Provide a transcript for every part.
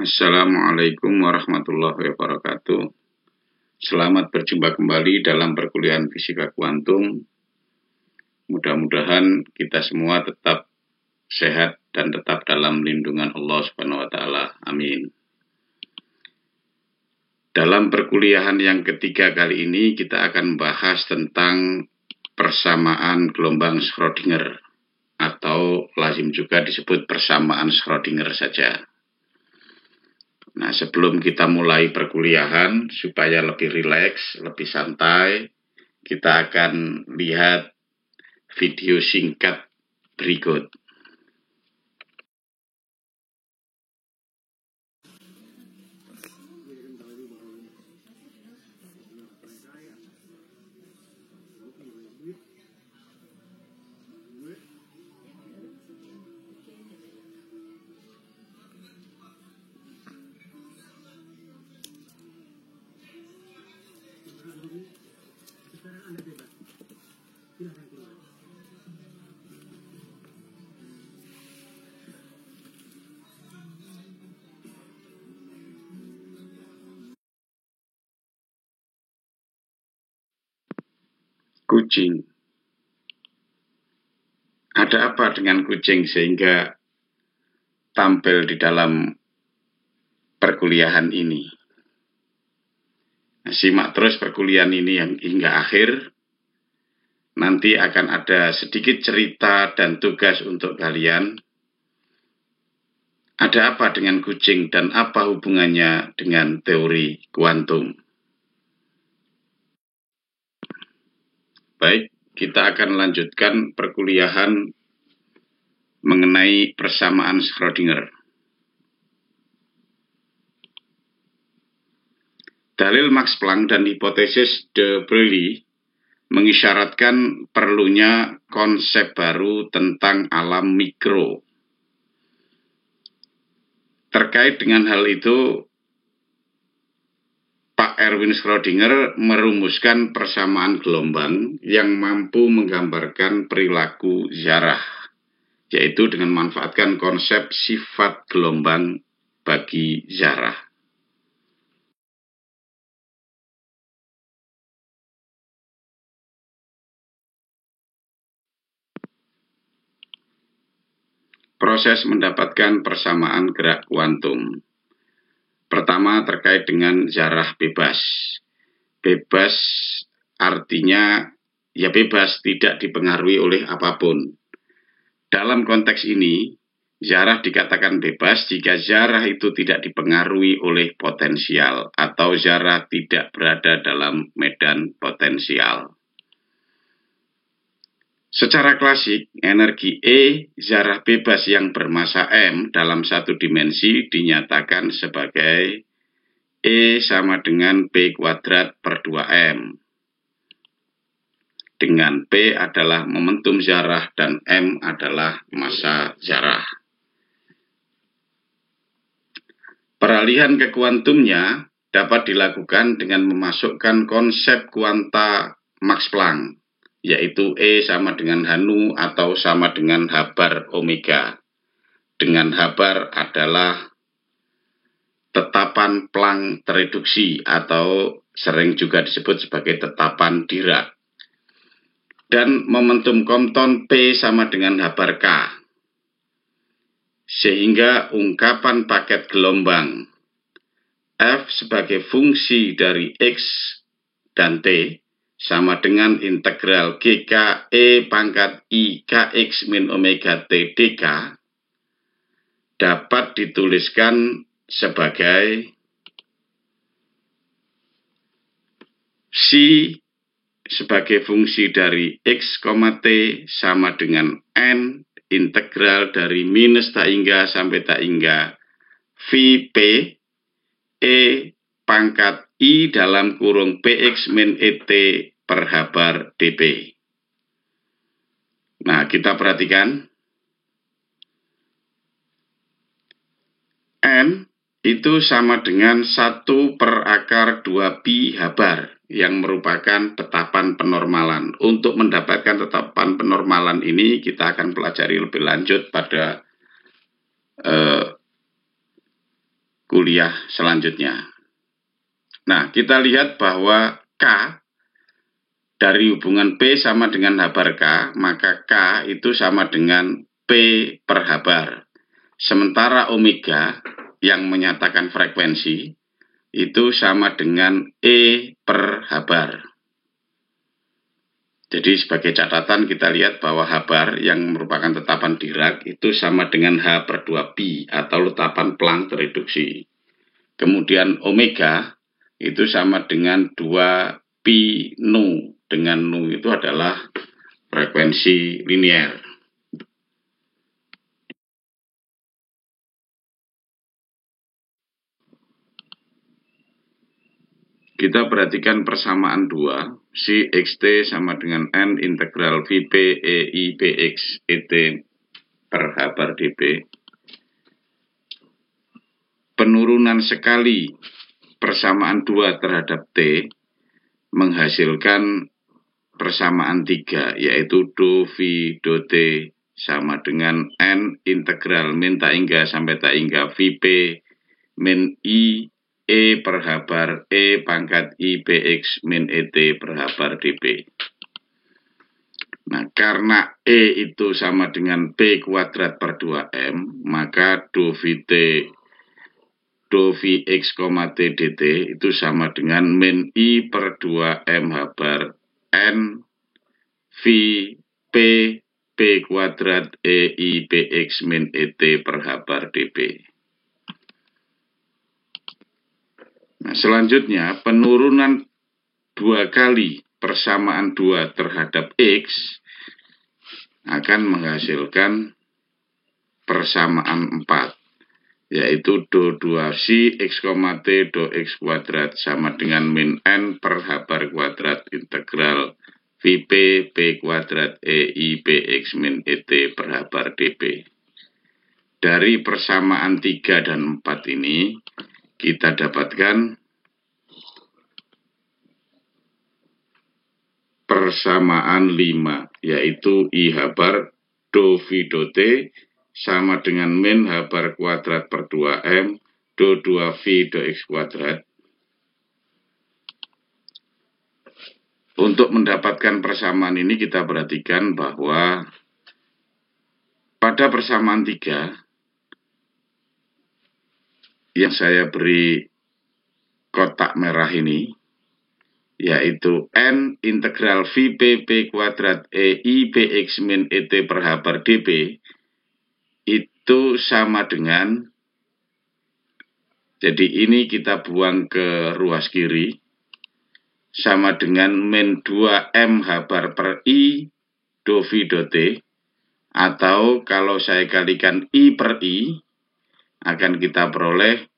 Assalamualaikum warahmatullahi wabarakatuh. Selamat berjumpa kembali dalam perkuliahan fisika kuantum. Mudah-mudahan kita semua tetap sehat dan tetap dalam lindungan Allah Subhanahu wa taala. Amin. Dalam perkuliahan yang ketiga kali ini kita akan membahas tentang persamaan gelombang Schrödinger atau lazim juga disebut persamaan Schrödinger saja. Nah, sebelum kita mulai perkuliahan, supaya lebih rileks, lebih santai, kita akan lihat video singkat berikut. Kucing. Ada apa dengan kucing sehingga tampil di dalam perkuliahan ini? Nah, simak terus perkuliahan ini yang hingga akhir. Nanti akan ada sedikit cerita dan tugas untuk kalian. Ada apa dengan kucing dan apa hubungannya dengan teori kuantum? Baik, kita akan lanjutkan perkuliahan mengenai persamaan Schrödinger. Dalil Max Planck dan hipotesis de Broglie mengisyaratkan perlunya konsep baru tentang alam mikro. Terkait dengan hal itu, Pak Erwin Schrödinger merumuskan persamaan gelombang yang mampu menggambarkan perilaku zarah, yaitu dengan memanfaatkan konsep sifat gelombang bagi zarah. Proses mendapatkan persamaan gerak kuantum. Pertama, terkait dengan zarah bebas. Bebas artinya ya bebas, tidak dipengaruhi oleh apapun. Dalam konteks ini, zarah dikatakan bebas jika zarah itu tidak dipengaruhi oleh potensial atau zarah tidak berada dalam medan potensial. Secara klasik, energi E zarah bebas yang bermassa M dalam satu dimensi dinyatakan sebagai E sama dengan P kuadrat per 2M. Dengan P adalah momentum zarah dan M adalah massa zarah. Peralihan ke kuantumnya dapat dilakukan dengan memasukkan konsep kuanta Max Planck, yaitu E sama dengan h-nu atau sama dengan h bar omega. Dengan h bar adalah tetapan Planck tereduksi atau sering juga disebut sebagai tetapan Dirac. Dan momentum Compton P sama dengan h bar k. Sehingga ungkapan paket gelombang F sebagai fungsi dari X dan T sama dengan integral GK E pangkat I KX min omega T dk dapat dituliskan sebagai C sebagai fungsi dari X, T sama dengan N integral dari minus tak hingga sampai tak hingga VP E pangkat I dalam kurung PX min ET per H bar dP. Nah, kita perhatikan. N itu sama dengan 1 per akar 2 pi H bar yang merupakan tetapan penormalan. Untuk mendapatkan tetapan penormalan ini kita akan pelajari lebih lanjut pada kuliah selanjutnya. Nah, kita lihat bahwa K dari hubungan P sama dengan H bar K, maka K itu sama dengan P per H bar. Sementara omega yang menyatakan frekuensi itu sama dengan E per H bar. Jadi sebagai catatan kita lihat bahwa H bar yang merupakan tetapan Dirac itu sama dengan H per 2pi atau tetapan Planck tereduksi. Kemudian omega itu sama dengan 2pi nu, dengan nu itu adalah frekuensi linier. Kita perhatikan persamaan 2, si xt sama dengan n integral Vp EI Bx ET per H bar dp. Penurunan sekali persamaan 2 terhadap T menghasilkan persamaan 3, yaitu do V do T sama dengan n integral min tak hingga sampai tak hingga Vp min I E per H bar E pangkat I Bx min ET per H bar dp. Nah, karena E itu sama dengan P kuadrat per 2M, maka do Vt do Vx, T dt itu sama dengan min I per 2M H bar N V P P kuadrat EI Bx min ET per H bar dp. Nah, selanjutnya penurunan 2 kali persamaan 2 terhadap X akan menghasilkan persamaan 4. Yaitu do 2si x, t do x kuadrat sama dengan min n per h bar kuadrat integral Vp p kuadrat EI Bx min ET per h bar dp. Dari persamaan 3 dan 4 ini kita dapatkan persamaan 5, yaitu I H bar do V do T sama dengan min H bar kuadrat per 2M do 2V do X kuadrat. Untuk mendapatkan persamaan ini kita perhatikan bahwa pada persamaan 3 yang saya beri kotak merah ini, yaitu n integral Vp p kuadrat EI Bx min ET per H bar dp, itu sama dengan, jadi ini kita buang ke ruas kiri, sama dengan min 2M H bar per I do V do T, atau kalau saya kalikan I per I, akan kita peroleh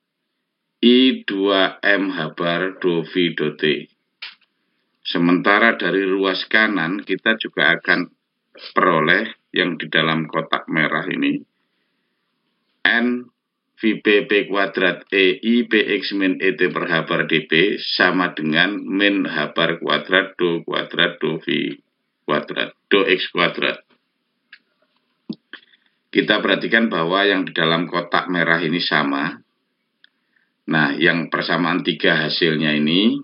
I 2M H bar do V do T. Sementara dari ruas kanan kita juga akan peroleh yang di dalam kotak merah ini, N Vp p kuadrat EI Bx min ET per H bar dp sama dengan min H bar kuadrat do V kuadrat do X kuadrat. Kita perhatikan bahwa yang di dalam kotak merah ini sama. Nah, yang persamaan 3 hasilnya ini,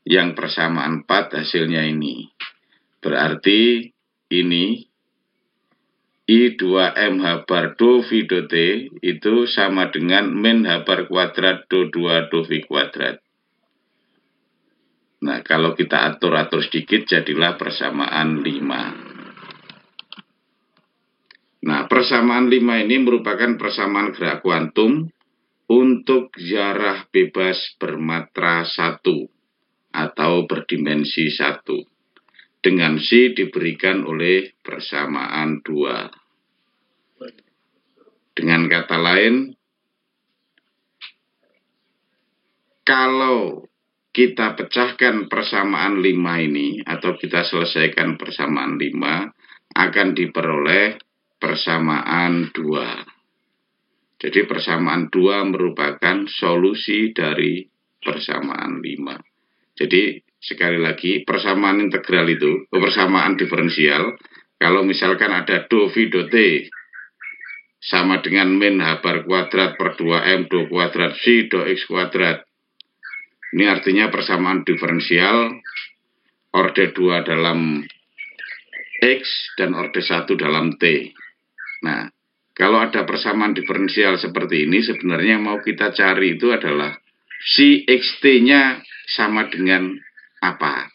yang persamaan 4 hasilnya ini. Berarti ini I2M H bar do V do T itu sama dengan min H bar kuadrat do 2 do V kuadrat. Nah, kalau kita atur-atur sedikit jadilah persamaan 5. Nah, persamaan 5 ini merupakan persamaan gerak kuantum untuk zarah bebas bermatra 1 atau berdimensi 1. Dengan C diberikan oleh persamaan 2. Dengan kata lain, kalau kita pecahkan persamaan 5 ini, atau kita selesaikan persamaan 5, akan diperoleh persamaan 2. Jadi persamaan 2 merupakan solusi dari persamaan 5. Jadi sekali lagi, persamaan integral itu, persamaan diferensial, kalau misalkan ada do V do T sama dengan min H bar kuadrat per 2M do kuadrat psi do X kuadrat. Ini artinya persamaan diferensial orde 2 dalam X dan orde 1 dalam T. Nah, kalau ada persamaan diferensial seperti ini, sebenarnya yang mau kita cari itu adalah si XT-nya sama dengan apa.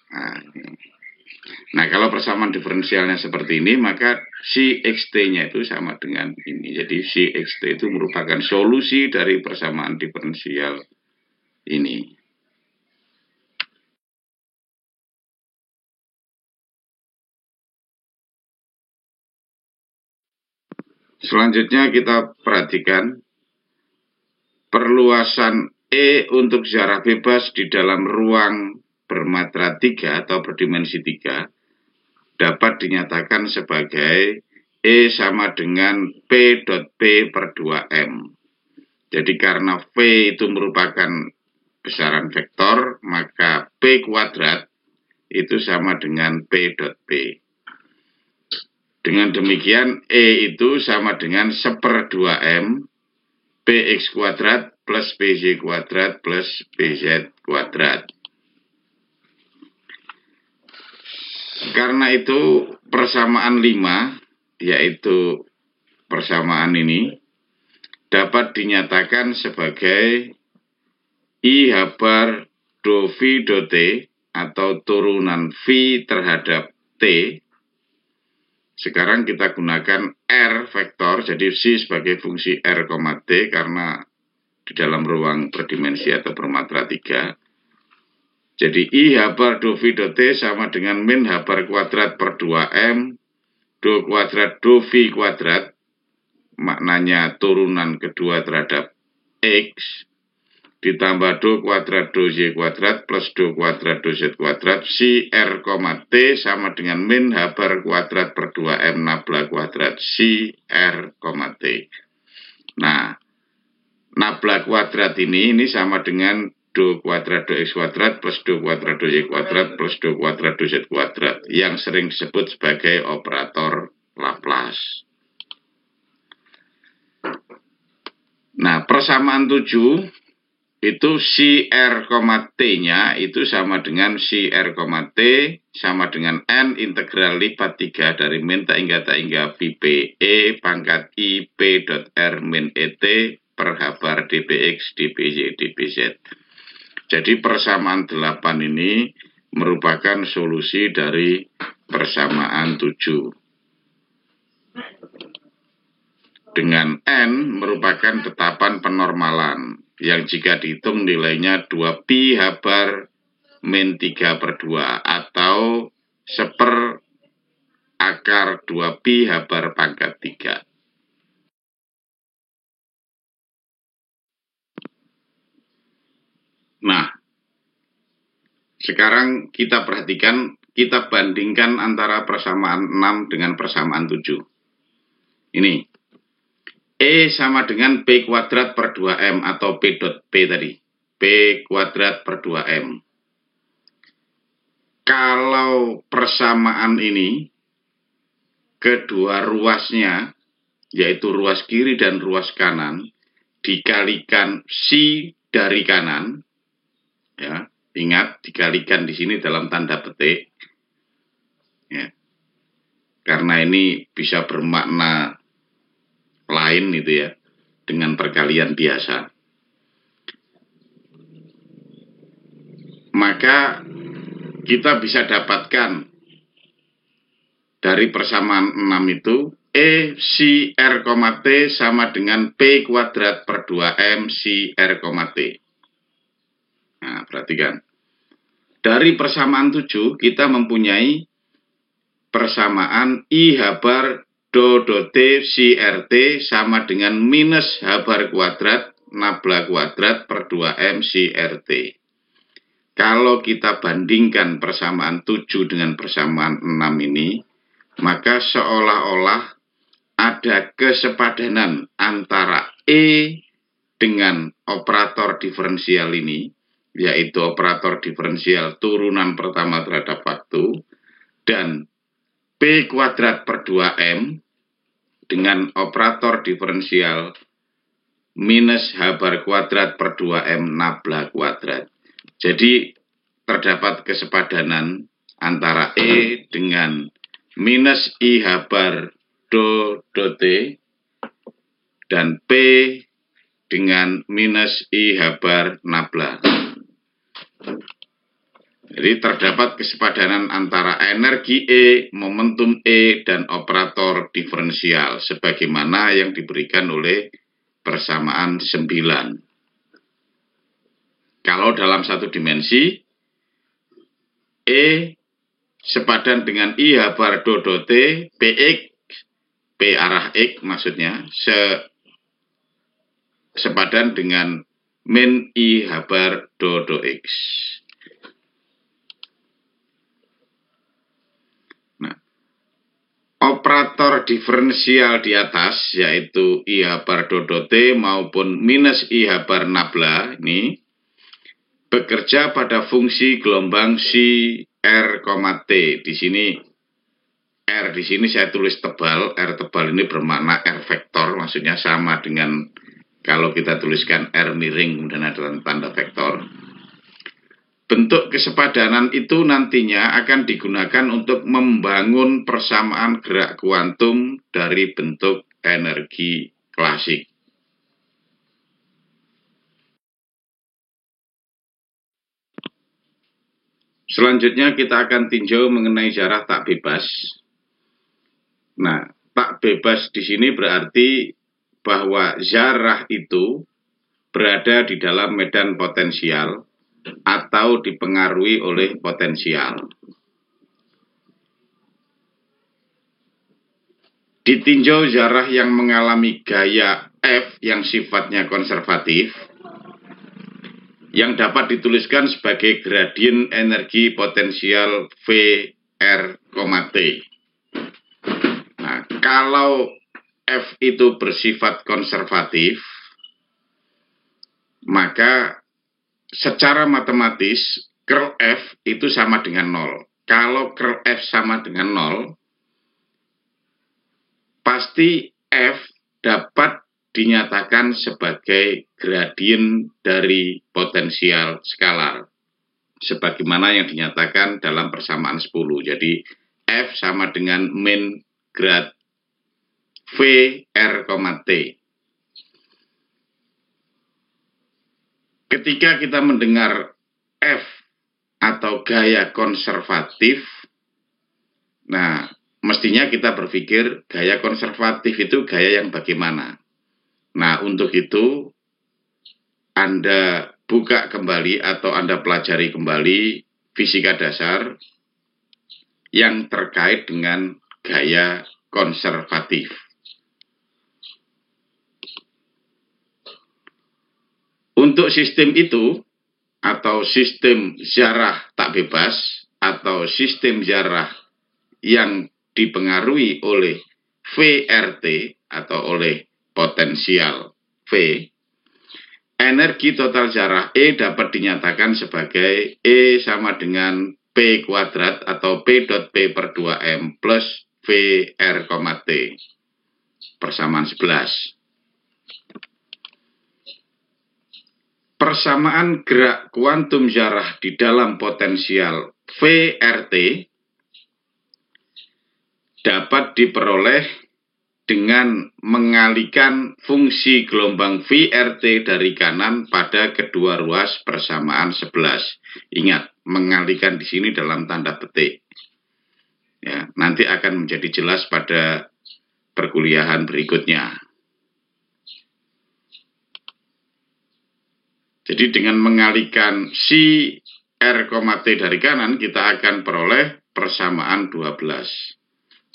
Nah, kalau persamaan diferensialnya seperti ini, maka si XT-nya itu sama dengan ini. Jadi si XT itu merupakan solusi dari persamaan diferensial ini. Selanjutnya kita perhatikan perluasan E untuk zarah bebas di dalam ruang bermatra 3 atau berdimensi 3 dapat dinyatakan sebagai E sama dengan P dot P per 2M. Jadi karena V itu merupakan besaran vektor, maka P kuadrat itu sama dengan P dot P. Dengan demikian, E itu sama dengan 1/2M Px kuadrat plus Py kuadrat plus Pz kuadrat. Karena itu persamaan 5, yaitu persamaan ini, dapat dinyatakan sebagai I H bar do V do T atau turunan V terhadap T. Sekarang kita gunakan R vektor, jadi C sebagai fungsi R, T, karena di dalam ruang berdimensi atau bermatra 3. Jadi I H bar do V do T sama dengan min H bar kuadrat per 2M do kuadrat do V kuadrat, maknanya turunan kedua terhadap X, ditambah do kuadrat do Y kuadrat plus do kuadrat do Z kuadrat si R, T sama dengan min H bar kuadrat per 2M nabla kuadrat si R, T. Nah, nabla kuadrat ini sama dengan do kuadrat do X kuadrat plus do kuadrat do Y kuadrat plus do kuadrat do Z kuadrat yang sering disebut sebagai operator Laplace. Nah, persamaan 7 itu si R, T-nya itu sama dengan si R, T sama dengan N integral lipat 3 dari min tak hingga pi E pangkat I P dot R min ET per H bar dpx dpy dpz. Jadi persamaan 8 ini merupakan solusi dari persamaan 7. Dengan N merupakan tetapan penormalan yang jika dihitung nilainya 2 pi H bar min 3 per 2 atau 1/2 pi H bar pangkat 3. Nah, sekarang kita perhatikan, kita bandingkan antara persamaan 6 dengan persamaan 7. Ini E sama dengan P kuadrat per 2M atau P dot P tadi. P kuadrat per 2M. Kalau persamaan ini, kedua ruasnya, yaitu ruas kiri dan ruas kanan, dikalikan si dari kanan, ya, ingat dikalikan di sini dalam tanda petik, ya, karena ini bisa bermakna lain itu ya, dengan perkalian biasa. Maka kita bisa dapatkan dari persamaan 6 itu E si R, T sama dengan P kuadrat per 2M si R, T. Nah, perhatikan. Dari persamaan 7 kita mempunyai persamaan I H bar do T si RT sama dengan minus H bar kuadrat nabla kuadrat per 2M si RT. Kalau kita bandingkan persamaan 7 dengan persamaan 6 ini, maka seolah-olah ada kesepadanan antara E dengan operator diferensial ini, yaitu operator diferensial turunan pertama terhadap waktu, dan P kuadrat per 2M, dengan operator diferensial minus H bar kuadrat per 2M nabla kuadrat. Jadi terdapat kesepadanan antara E dengan minus IH bar do T dan P dengan minus IH bar nabla. Jadi terdapat kesepadanan antara energi E, momentum E, dan operator diferensial sebagaimana yang diberikan oleh persamaan 9. Kalau dalam satu dimensi, E sepadan dengan IH bar do T, PX, P arah X maksudnya, sepadan dengan min IH bar do X. Nah, operator diferensial di atas, yaitu IH bar do T maupun minus IH bar nabla, ini bekerja pada fungsi gelombang si R, T. Di sini R di sini saya tulis tebal. R tebal ini bermakna R vektor, maksudnya sama dengan kalau kita tuliskan R miring dan ada tanda vektor. Bentuk kesepadanan itu nantinya akan digunakan untuk membangun persamaan gerak kuantum dari bentuk energi klasik. Selanjutnya kita akan tinjau mengenai jarah tak bebas. Nah, tak bebas di sini berarti bahwa jarah itu berada di dalam medan potensial atau dipengaruhi oleh potensial. Ditinjau jarah yang mengalami gaya F yang sifatnya konservatif, yang dapat dituliskan sebagai gradien energi potensial V R, T. Nah, kalau F itu bersifat konservatif, maka secara matematis curl F itu sama dengan 0. Kalau curl F sama dengan 0, pasti F dapat dinyatakan sebagai gradien dari potensial skalar, sebagaimana yang dinyatakan dalam persamaan 10. Jadi F sama dengan min grad V R, T. Ketika kita mendengar F atau gaya konservatif, nah mestinya kita berpikir gaya konservatif itu gaya yang bagaimana. Nah, untuk itu Anda buka kembali atau Anda pelajari kembali fisika dasar yang terkait dengan gaya konservatif. Untuk sistem itu, atau sistem jarah tak bebas, atau sistem jarah yang dipengaruhi oleh VRT atau oleh potensial V, energi total jarah E dapat dinyatakan sebagai E sama dengan P kuadrat atau P dot P per 2M plus VR, T persamaan 11. Persamaan gerak kuantum jarah di dalam potensial VRT dapat diperoleh dengan mengalihkan fungsi gelombang VRT dari kanan pada kedua ruas persamaan 11. Ingat, mengalihkan di sini dalam tanda petik. Ya, nanti akan menjadi jelas pada perkuliahan berikutnya. Jadi dengan mengalihkan si R, T dari kanan, kita akan peroleh persamaan 12.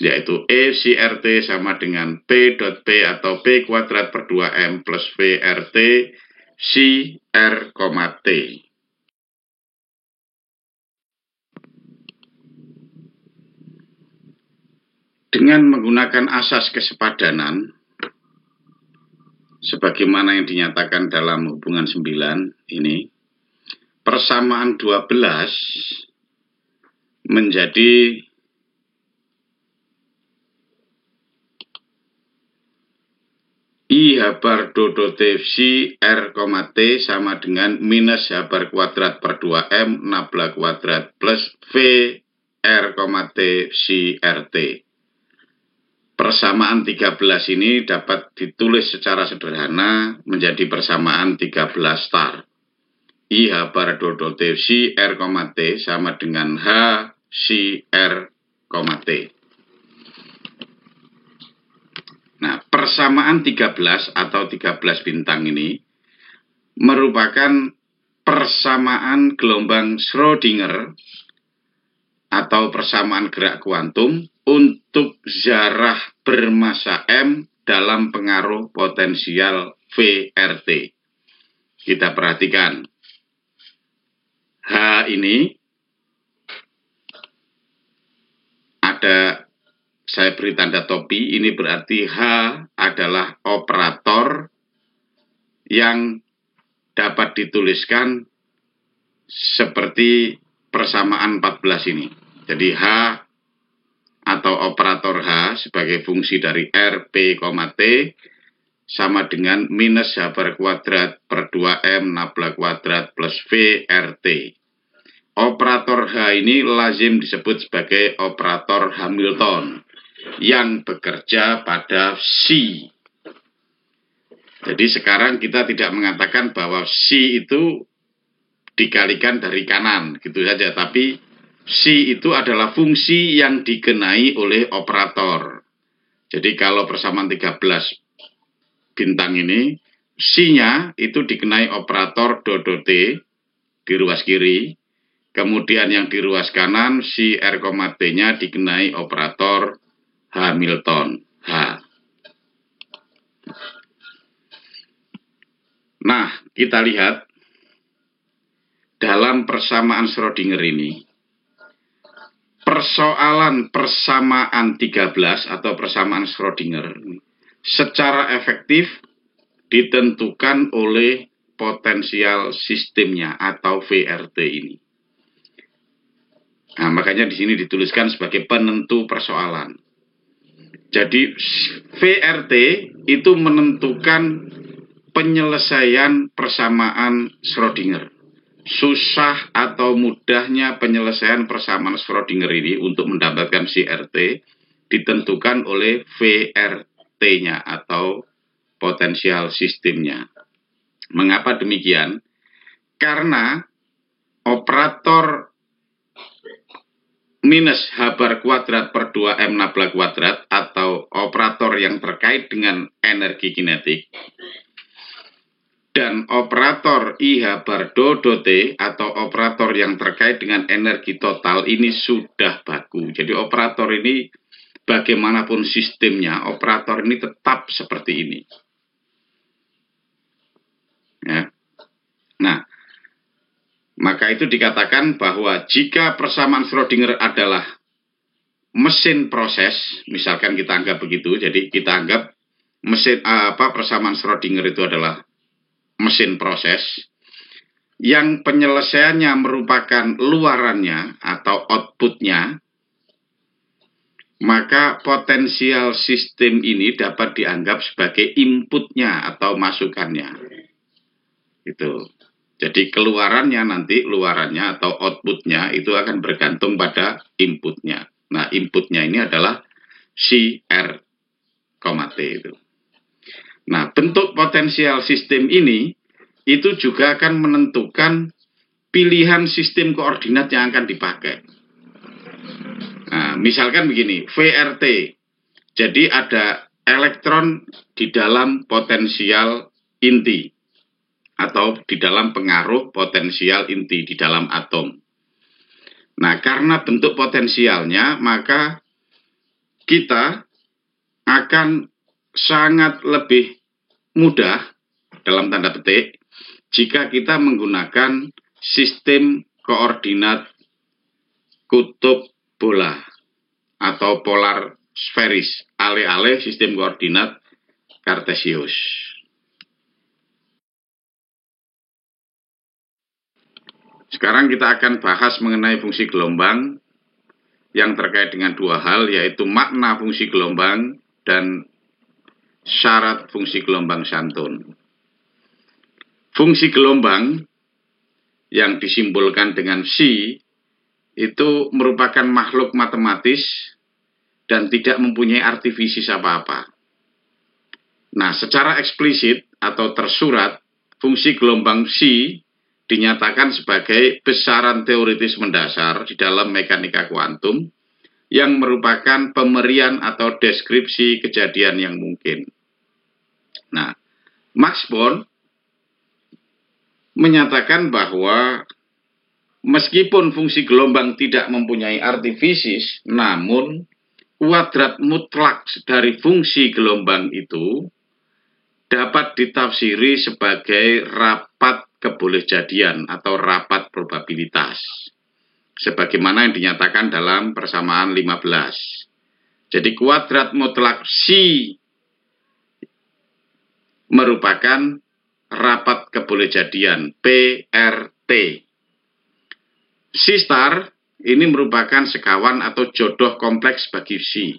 Yaitu E si RT sama dengan P dot P atau P kuadrat per 2M plus VRT si R, T. Dengan menggunakan asas kesepadanan, sebagaimana yang dinyatakan dalam hubungan 9 ini, persamaan 12 menjadi I habar dot T R, T sama dengan minus H bar kuadrat per 2M nabla kuadrat plus V R, T RT. Persamaan 13 ini dapat ditulis secara sederhana menjadi persamaan 13 star. I H bar dot T R, T sama dengan H R, T. Nah, persamaan 13 atau 13 bintang ini merupakan persamaan gelombang Schrödinger atau persamaan gerak kuantum untuk zarah bermassa M dalam pengaruh potensial VRT. Kita perhatikan. H ini ada, saya beri tanda topi, ini berarti H adalah operator yang dapat dituliskan seperti persamaan 14 ini. Jadi H atau operator H sebagai fungsi dari R, P, T sama dengan minus H bar kuadrat per 2M nabla kuadrat plus V, RT. Operator H ini lazim disebut sebagai operator Hamilton yang bekerja pada psi. Jadi sekarang kita tidak mengatakan bahwa psi itu dikalikan dari kanan, gitu saja. Tapi psi itu adalah fungsi yang dikenai oleh operator. Jadi kalau persamaan 13 bintang ini, psi-nya itu dikenai operator dot T di ruas kiri. Kemudian yang di ruas kanan, psi R, T-nya dikenai operator Hamilton, H. Nah, kita lihat dalam persamaan Schrödinger ini, persoalan persamaan 13 atau persamaan Schrödinger secara efektif ditentukan oleh potensial sistemnya atau VRT ini. Nah, makanya di sini dituliskan sebagai penentu persoalan. Jadi VRT itu menentukan penyelesaian persamaan Schrödinger. Susah atau mudahnya penyelesaian persamaan Schrödinger ini untuk mendapatkan CRT ditentukan oleh VRT-nya atau potensial sistemnya. Mengapa demikian? Karena operator minus H bar kuadrat per 2M nabla kuadrat atau operator yang terkait dengan energi kinetik dan operator IH bar dot T atau operator yang terkait dengan energi total ini sudah baku. Jadi operator ini bagaimanapun sistemnya, operator ini tetap seperti ini. Ya. Nah, maka itu dikatakan bahwa jika persamaan Schrödinger adalah mesin proses, misalkan kita anggap begitu, jadi kita anggap mesin persamaan Schrödinger itu adalah mesin proses yang penyelesaiannya merupakan luarannya atau outputnya, maka potensial sistem ini dapat dianggap sebagai inputnya atau masukannya. Itu. Jadi keluarannya nanti, luarannya atau outputnya itu akan bergantung pada inputnya. Nah, inputnya ini adalah C, R, T itu. Nah, bentuk potensial sistem ini itu juga akan menentukan pilihan sistem koordinat yang akan dipakai. Nah, misalkan begini, VRT. Jadi ada elektron di dalam potensial inti atau di dalam pengaruh potensial inti di dalam atom. Nah, karena bentuk potensialnya, maka kita akan sangat lebih mudah, dalam tanda petik, jika kita menggunakan sistem koordinat kutub bola atau polar sferis, alih-alih sistem koordinat kartesius. Sekarang kita akan bahas mengenai fungsi gelombang yang terkait dengan dua hal, yaitu makna fungsi gelombang dan syarat fungsi gelombang santun. Fungsi gelombang yang disimbolkan dengan psi itu merupakan makhluk matematis dan tidak mempunyai arti fisik apa-apa. Nah, secara eksplisit atau tersurat, fungsi gelombang psi dinyatakan sebagai besaran teoritis mendasar di dalam mekanika kuantum yang merupakan pemberian atau deskripsi kejadian yang mungkin. Nah, Max Born menyatakan bahwa meskipun fungsi gelombang tidak mempunyai arti fisik, namun kuadrat mutlak dari fungsi gelombang itu dapat ditafsiri sebagai rapat kebolehjadian atau rapat probabilitas, sebagaimana yang dinyatakan dalam persamaan 15. Jadi kuadrat mutlak psi merupakan rapat kebolehjadian PRT. Psi star ini merupakan sekawan atau jodoh kompleks bagi psi.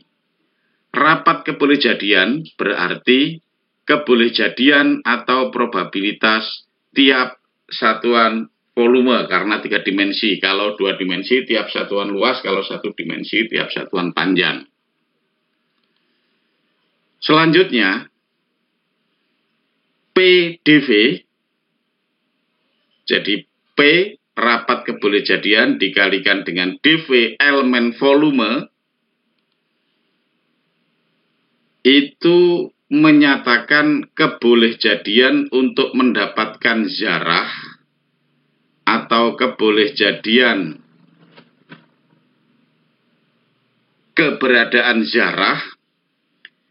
Rapat kebolehjadian berarti kebolehjadian atau probabilitas tiap satuan volume karena 3 dimensi. Kalau 2 dimensi tiap satuan luas, kalau 1 dimensi tiap satuan panjang. Selanjutnya, PDV, jadi P rapat kebolehjadian dikalikan dengan dV elemen volume, itu menyatakan kebolehjadian untuk mendapatkan zarah atau kebolehjadian keberadaan zarah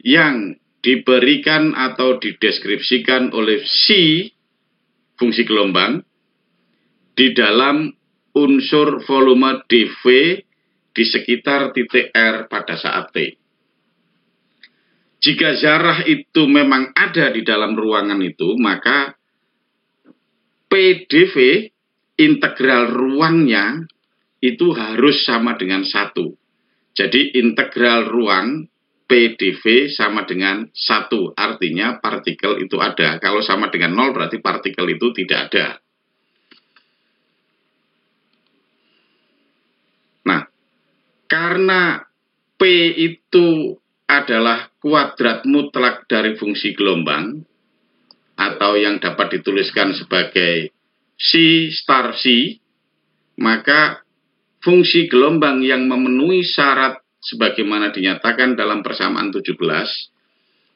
yang diberikan atau dideskripsikan oleh psi fungsi gelombang di dalam unsur volume dV di sekitar titik R pada saat T. Jika zarah itu memang ada di dalam ruangan itu, maka PDV integral ruangnya itu harus sama dengan 1. Jadi integral ruang PDV sama dengan 1. Artinya partikel itu ada. Kalau sama dengan 0 berarti partikel itu tidak ada. Nah, karena P itu adalah kuadrat mutlak dari fungsi gelombang atau yang dapat dituliskan sebagai psi star psi, maka fungsi gelombang yang memenuhi syarat sebagaimana dinyatakan dalam persamaan 17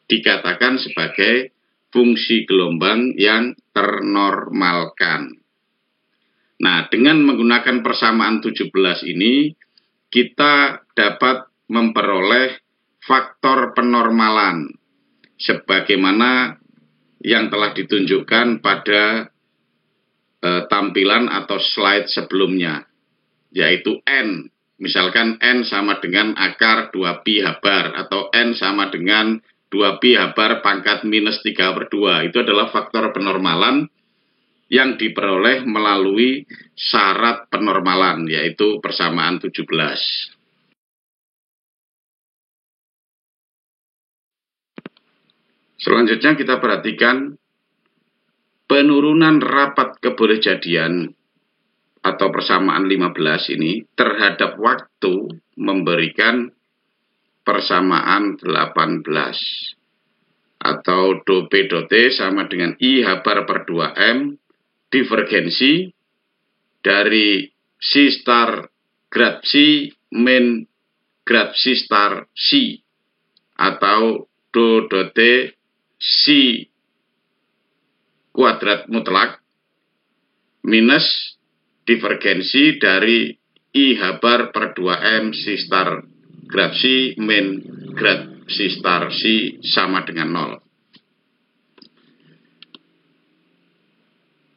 dikatakan sebagai fungsi gelombang yang ternormalkan. Nah, dengan menggunakan persamaan 17 ini kita dapat memperoleh faktor penormalan sebagaimana yang telah ditunjukkan pada tampilan atau slide sebelumnya, yaitu N. Misalkan N sama dengan akar 2pi habar atau N sama dengan 2pi habar pangkat minus 3/2. Itu adalah faktor penormalan yang diperoleh melalui syarat penormalan, yaitu persamaan 17. Selanjutnya kita perhatikan penurunan rapat kebolehjadian atau persamaan 15 ini terhadap waktu memberikan persamaan 18 atau do P do T sama dengan I habar per 2M divergensi dari psi star grad psi min grad psi star psi atau do do T psi kuadrat mutlak minus divergensi dari I habar per 2M psi star grad psi min grad psi star psi sama dengan 0.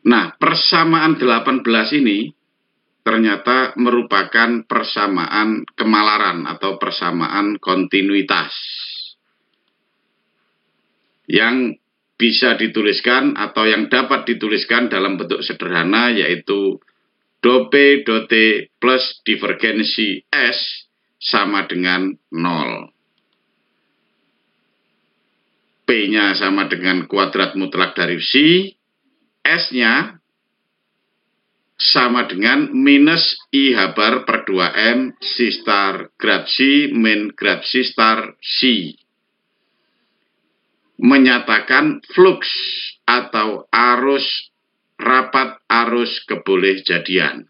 Nah, persamaan 18 ini ternyata merupakan persamaan kemalaran atau persamaan kontinuitas yang bisa dituliskan atau yang dapat dituliskan dalam bentuk sederhana, yaitu do P do T plus divergensi S sama dengan 0. P-nya sama dengan kuadrat mutlak dari C, S-nya sama dengan minus I habar per 2M C star grad C min grad C star C. Menyatakan flux atau arus rapat arus kebolehjadian.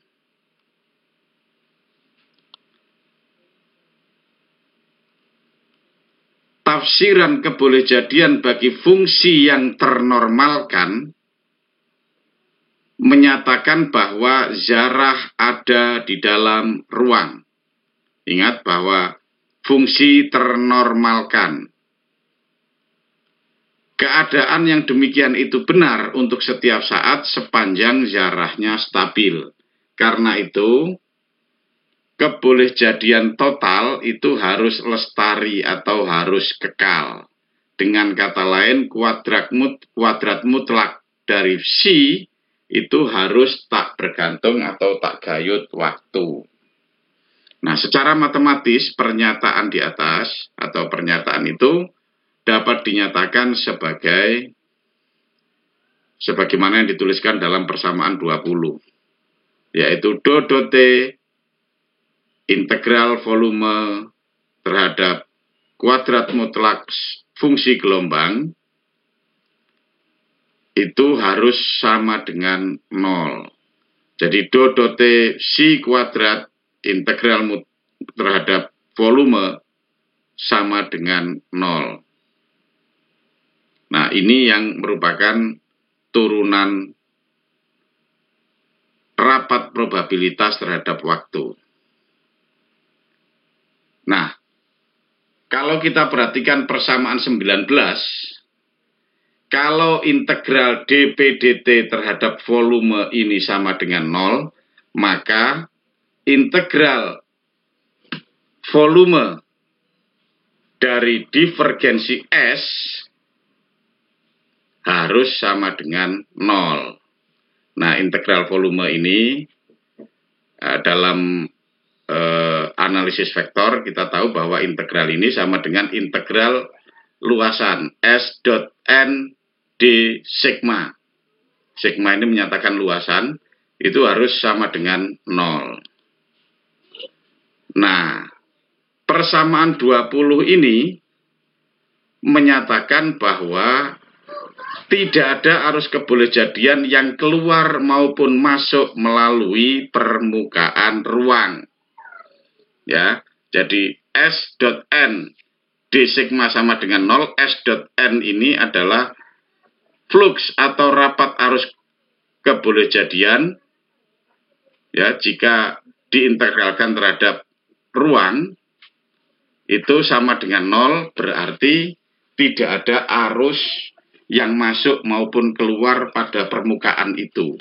Tafsiran kebolehjadian bagi fungsi yang ternormalkan menyatakan bahwa zarah ada di dalam ruang. Ingat bahwa fungsi ternormalkan. Keadaan yang demikian itu benar untuk setiap saat sepanjang zarahnya stabil. Karena itu, kebolehjadian total itu harus lestari atau harus kekal. Dengan kata lain, kuadrat mutlak dari C itu harus tak bergantung atau tak gayut waktu. Nah, secara matematis, pernyataan di atas atau pernyataan itu dapat dinyatakan sebagaimana yang dituliskan dalam persamaan 20, yaitu dot T integral volume terhadap kuadrat mutlak fungsi gelombang itu harus sama dengan 0. Jadi dot T C kuadrat integral terhadap volume sama dengan 0. Nah, ini yang merupakan turunan rapat probabilitas terhadap waktu. Nah, kalau kita perhatikan persamaan 19, kalau integral dP/dt terhadap volume ini sama dengan 0, maka integral volume dari divergensi S harus sama dengan 0. Nah, integral volume ini dalam analisis vektor kita tahu bahwa integral ini sama dengan integral luasan S dot N d sigma. Sigma ini menyatakan luasan, itu harus sama dengan 0. Nah, persamaan 20 ini menyatakan bahwa tidak ada arus kebolehjadian yang keluar maupun masuk melalui permukaan ruang. Ya, jadi S dot N d sigma sama dengan 0. S dot N ini adalah flux atau rapat arus kebolehjadian, ya, jika diintegralkan terhadap ruang itu sama dengan 0, berarti tidak ada arus yang masuk maupun keluar pada permukaan itu.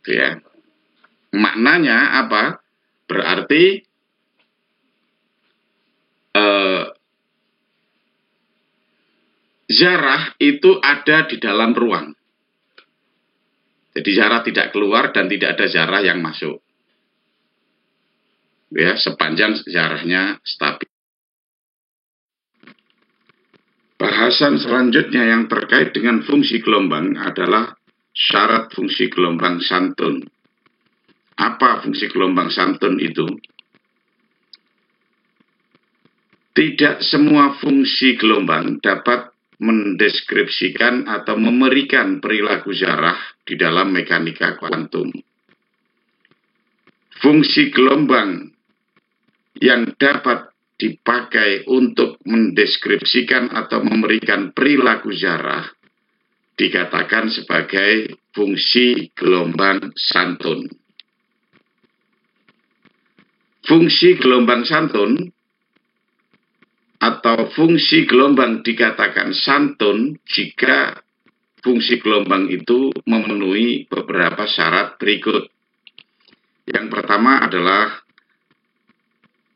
Ya. Maknanya apa? Berarti zarah itu ada di dalam ruang. Jadi zarah tidak keluar dan tidak ada zarah yang masuk. Ya, sepanjang zarahnya stabil. Bahasan selanjutnya yang terkait dengan fungsi gelombang adalah syarat fungsi gelombang santun. Apa fungsi gelombang santun itu? Tidak semua fungsi gelombang dapat mendeskripsikan atau memberikan perilaku zarah di dalam mekanika kuantum. Fungsi gelombang yang dapat dipakai untuk mendeskripsikan atau memberikan perilaku zarah dikatakan sebagai fungsi gelombang santun. Fungsi gelombang santun atau fungsi gelombang dikatakan santun jika fungsi gelombang itu memenuhi beberapa syarat berikut. Yang pertama adalah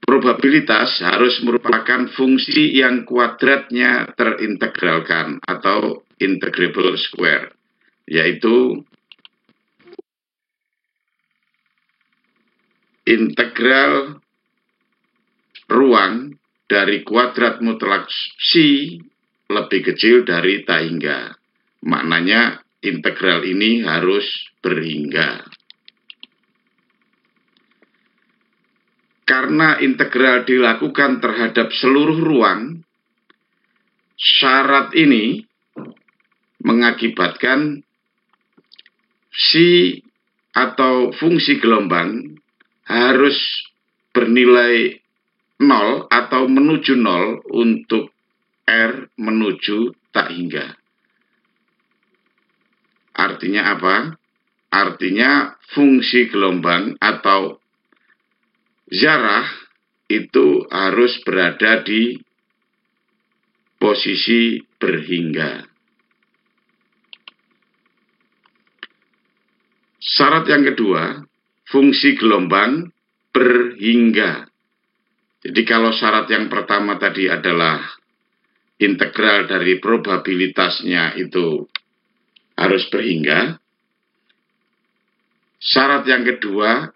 probabilitas harus merupakan fungsi yang kuadratnya terintegralkan atau integrable square, yaitu integral ruang dari kuadrat mutlak C lebih kecil dari tak hingga. Maknanya integral ini harus berhingga. Karena integral dilakukan terhadap seluruh ruang, syarat ini mengakibatkan si atau fungsi gelombang harus bernilai 0 atau menuju 0 untuk R menuju tak hingga. Artinya apa? Artinya fungsi gelombang atau zarah itu harus berada di posisi berhingga. Syarat yang kedua, fungsi gelombang berhingga. Jadi kalau syarat yang pertama tadi adalah integral dari probabilitasnya itu harus berhingga. Syarat yang kedua,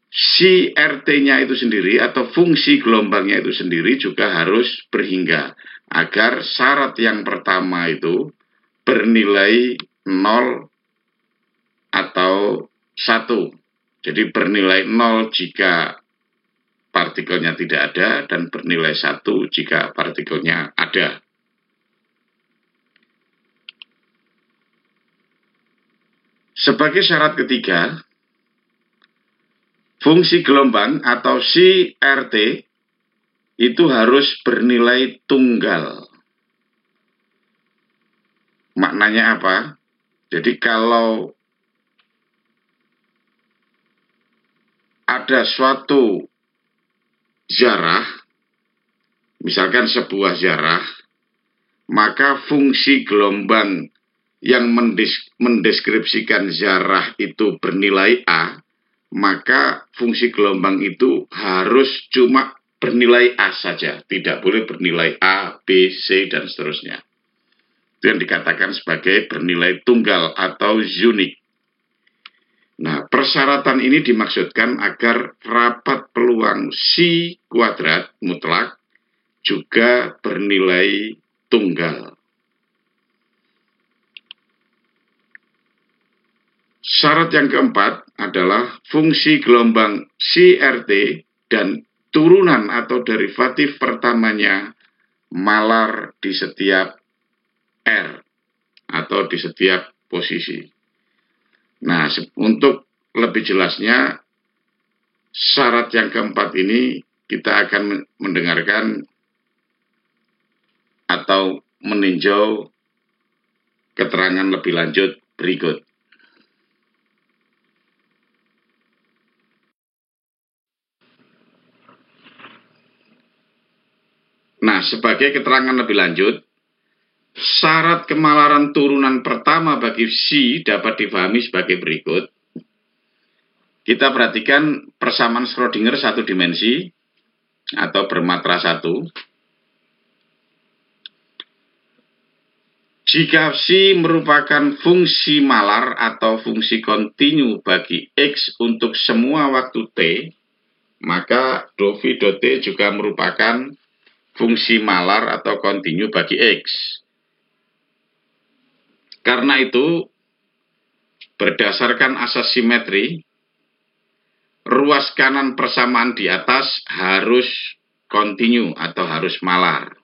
si RT-nya itu sendiri atau fungsi gelombangnya itu sendiri juga harus berhingga. Agar syarat yang pertama itu bernilai 0 atau 1. Jadi bernilai 0 jika partikelnya tidak ada dan bernilai 1 jika partikelnya ada. Sebagai syarat ketiga, fungsi gelombang atau si RT itu harus bernilai tunggal. Maknanya apa? Jadi kalau ada suatu zarah, misalkan sebuah zarah, maka fungsi gelombang yang mendeskripsikan zarah itu bernilai A, maka fungsi gelombang itu harus cuma bernilai A saja, tidak boleh bernilai A, B, C, dan seterusnya. Itu yang dikatakan sebagai bernilai tunggal atau unik. Nah, persyaratan ini dimaksudkan agar rapat peluang si kuadrat mutlak juga bernilai tunggal. Syarat yang keempat adalah fungsi gelombang CRT dan turunan atau derivatif pertamanya malar di setiap R atau di setiap posisi. Nah, untuk lebih jelasnya, syarat yang keempat ini kita akan mendengarkan atau meninjau keterangan lebih lanjut berikut. Nah, sebagai keterangan lebih lanjut, syarat kemalaran turunan pertama bagi psi dapat dipahami sebagai berikut. Kita perhatikan persamaan Schrödinger satu dimensi atau bermatra 1. Jika psi merupakan fungsi malar atau fungsi kontinu bagi X untuk semua waktu T, maka dou V dot T juga merupakan fungsi malar atau kontinu bagi X. Karena itu, berdasarkan asas simetri, ruas kanan persamaan di atas harus kontinu atau harus malar.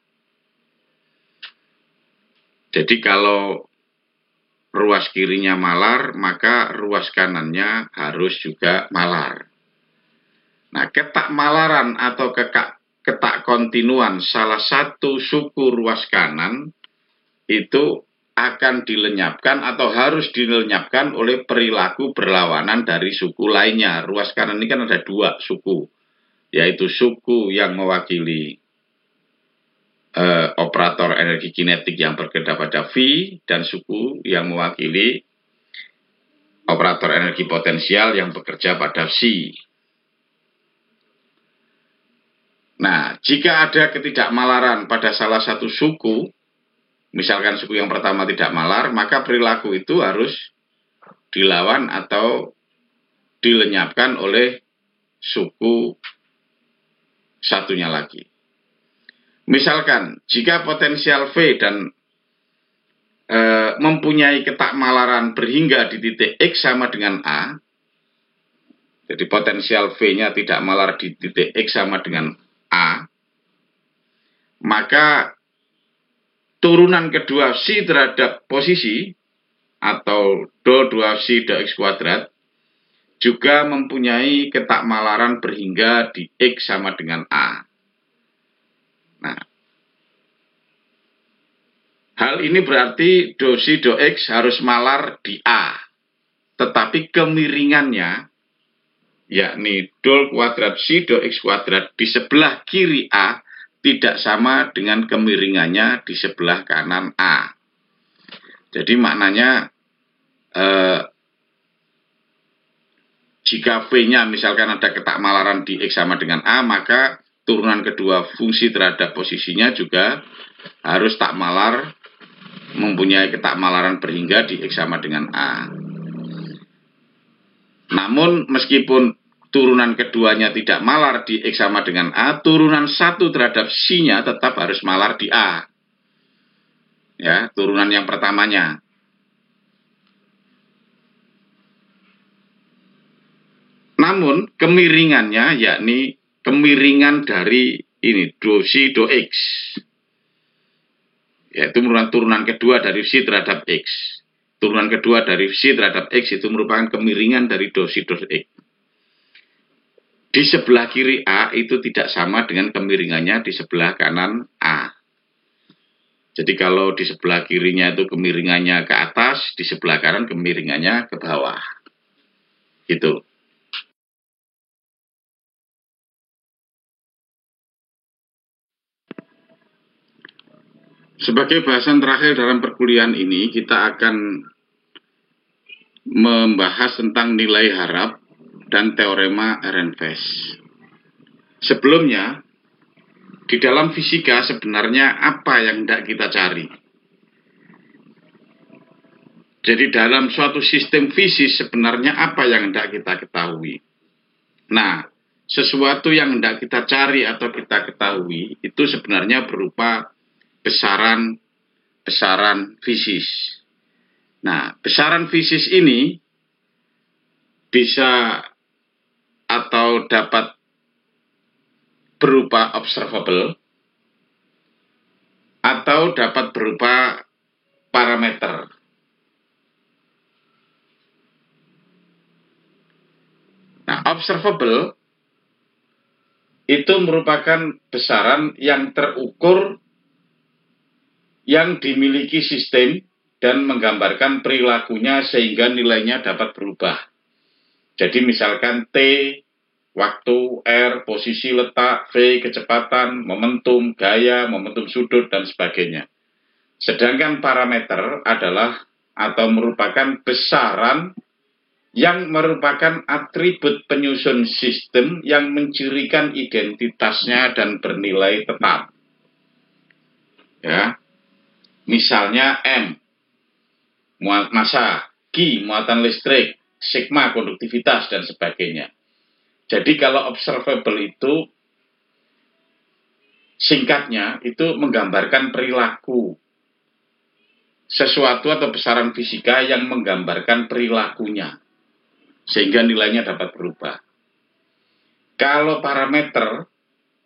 Jadi kalau ruas kirinya malar, maka ruas kanannya harus juga malar. Nah, ketak malaran atau ketak kontinuan salah satu suku ruas kanan itu akan dilenyapkan atau harus dilenyapkan oleh perilaku berlawanan dari suku lainnya. Ruas kanan ini kan ada dua suku, yaitu suku yang mewakili operator energi kinetik yang bekerja pada V dan suku yang mewakili operator energi potensial yang bekerja pada psi. Nah, jika ada ketidakmalaran pada salah satu suku, misalkan suku yang pertama tidak malar, maka perilaku itu harus dilawan atau dilenyapkan oleh suku satunya lagi. Misalkan, jika potensial V dan mempunyai ketakmalaran berhingga di titik X sama dengan A, jadi potensial V-nya tidak malar di titik X sama dengan A, maka turunan kedua psi terhadap posisi atau do 2 psi do X kuadrat juga mempunyai ketakmalaran berhingga di X sama dengan A. Nah, hal ini berarti do psi do X harus malar di A, tetapi kemiringannya, yakni do kuadrat psi do X kuadrat di sebelah kiri A, tidak sama dengan kemiringannya di sebelah kanan A. Jadi maknanya, jika V-nya misalkan ada ketakmalaran di X sama dengan A, maka turunan kedua fungsi terhadap posisinya juga harus takmalar, mempunyai ketakmalaran berhingga di X sama dengan A. Namun meskipun turunan keduanya tidak malar di X sama dengan A, turunan satu terhadap psi-nya tetap harus malar di A. Ya, turunan yang pertamanya. Namun kemiringannya, yakni kemiringan dari ini do psi do X, yaitu merupakan turunan kedua dari psi terhadap X. Turunan kedua dari psi terhadap X itu merupakan kemiringan dari do psi do X. Di sebelah kiri A itu tidak sama dengan kemiringannya di sebelah kanan A. Jadi kalau di sebelah kirinya itu kemiringannya ke atas, di sebelah kanan kemiringannya ke bawah. Gitu. Sebagai bahasan terakhir dalam perkuliahan ini, kita akan membahas tentang nilai harap dan teorema Ehrenfest. Sebelumnya, di dalam fisika sebenarnya apa yang hendak kita cari? Jadi dalam suatu sistem fisik sebenarnya apa yang hendak kita ketahui? Nah, sesuatu yang hendak kita cari atau kita ketahui itu sebenarnya berupa besaran fisis. Nah, besaran fisis ini bisa atau dapat berupa observable atau dapat berupa parameter. Nah, observable itu merupakan besaran yang terukur yang dimiliki sistem dan menggambarkan perilakunya sehingga nilainya dapat berubah. Jadi misalkan T, waktu, R, posisi letak, V, kecepatan, momentum, gaya, momentum sudut, dan sebagainya. Sedangkan parameter adalah atau merupakan besaran yang merupakan atribut penyusun sistem yang mencirikan identitasnya dan bernilai tetap. Ya, misalnya M, massa, Q, muatan listrik, sigma, konduktivitas, dan sebagainya. Jadi kalau observable itu, singkatnya, itu menggambarkan perilaku. Sesuatu atau besaran fisika yang menggambarkan perilakunya. Sehingga nilainya dapat berubah. Kalau parameter,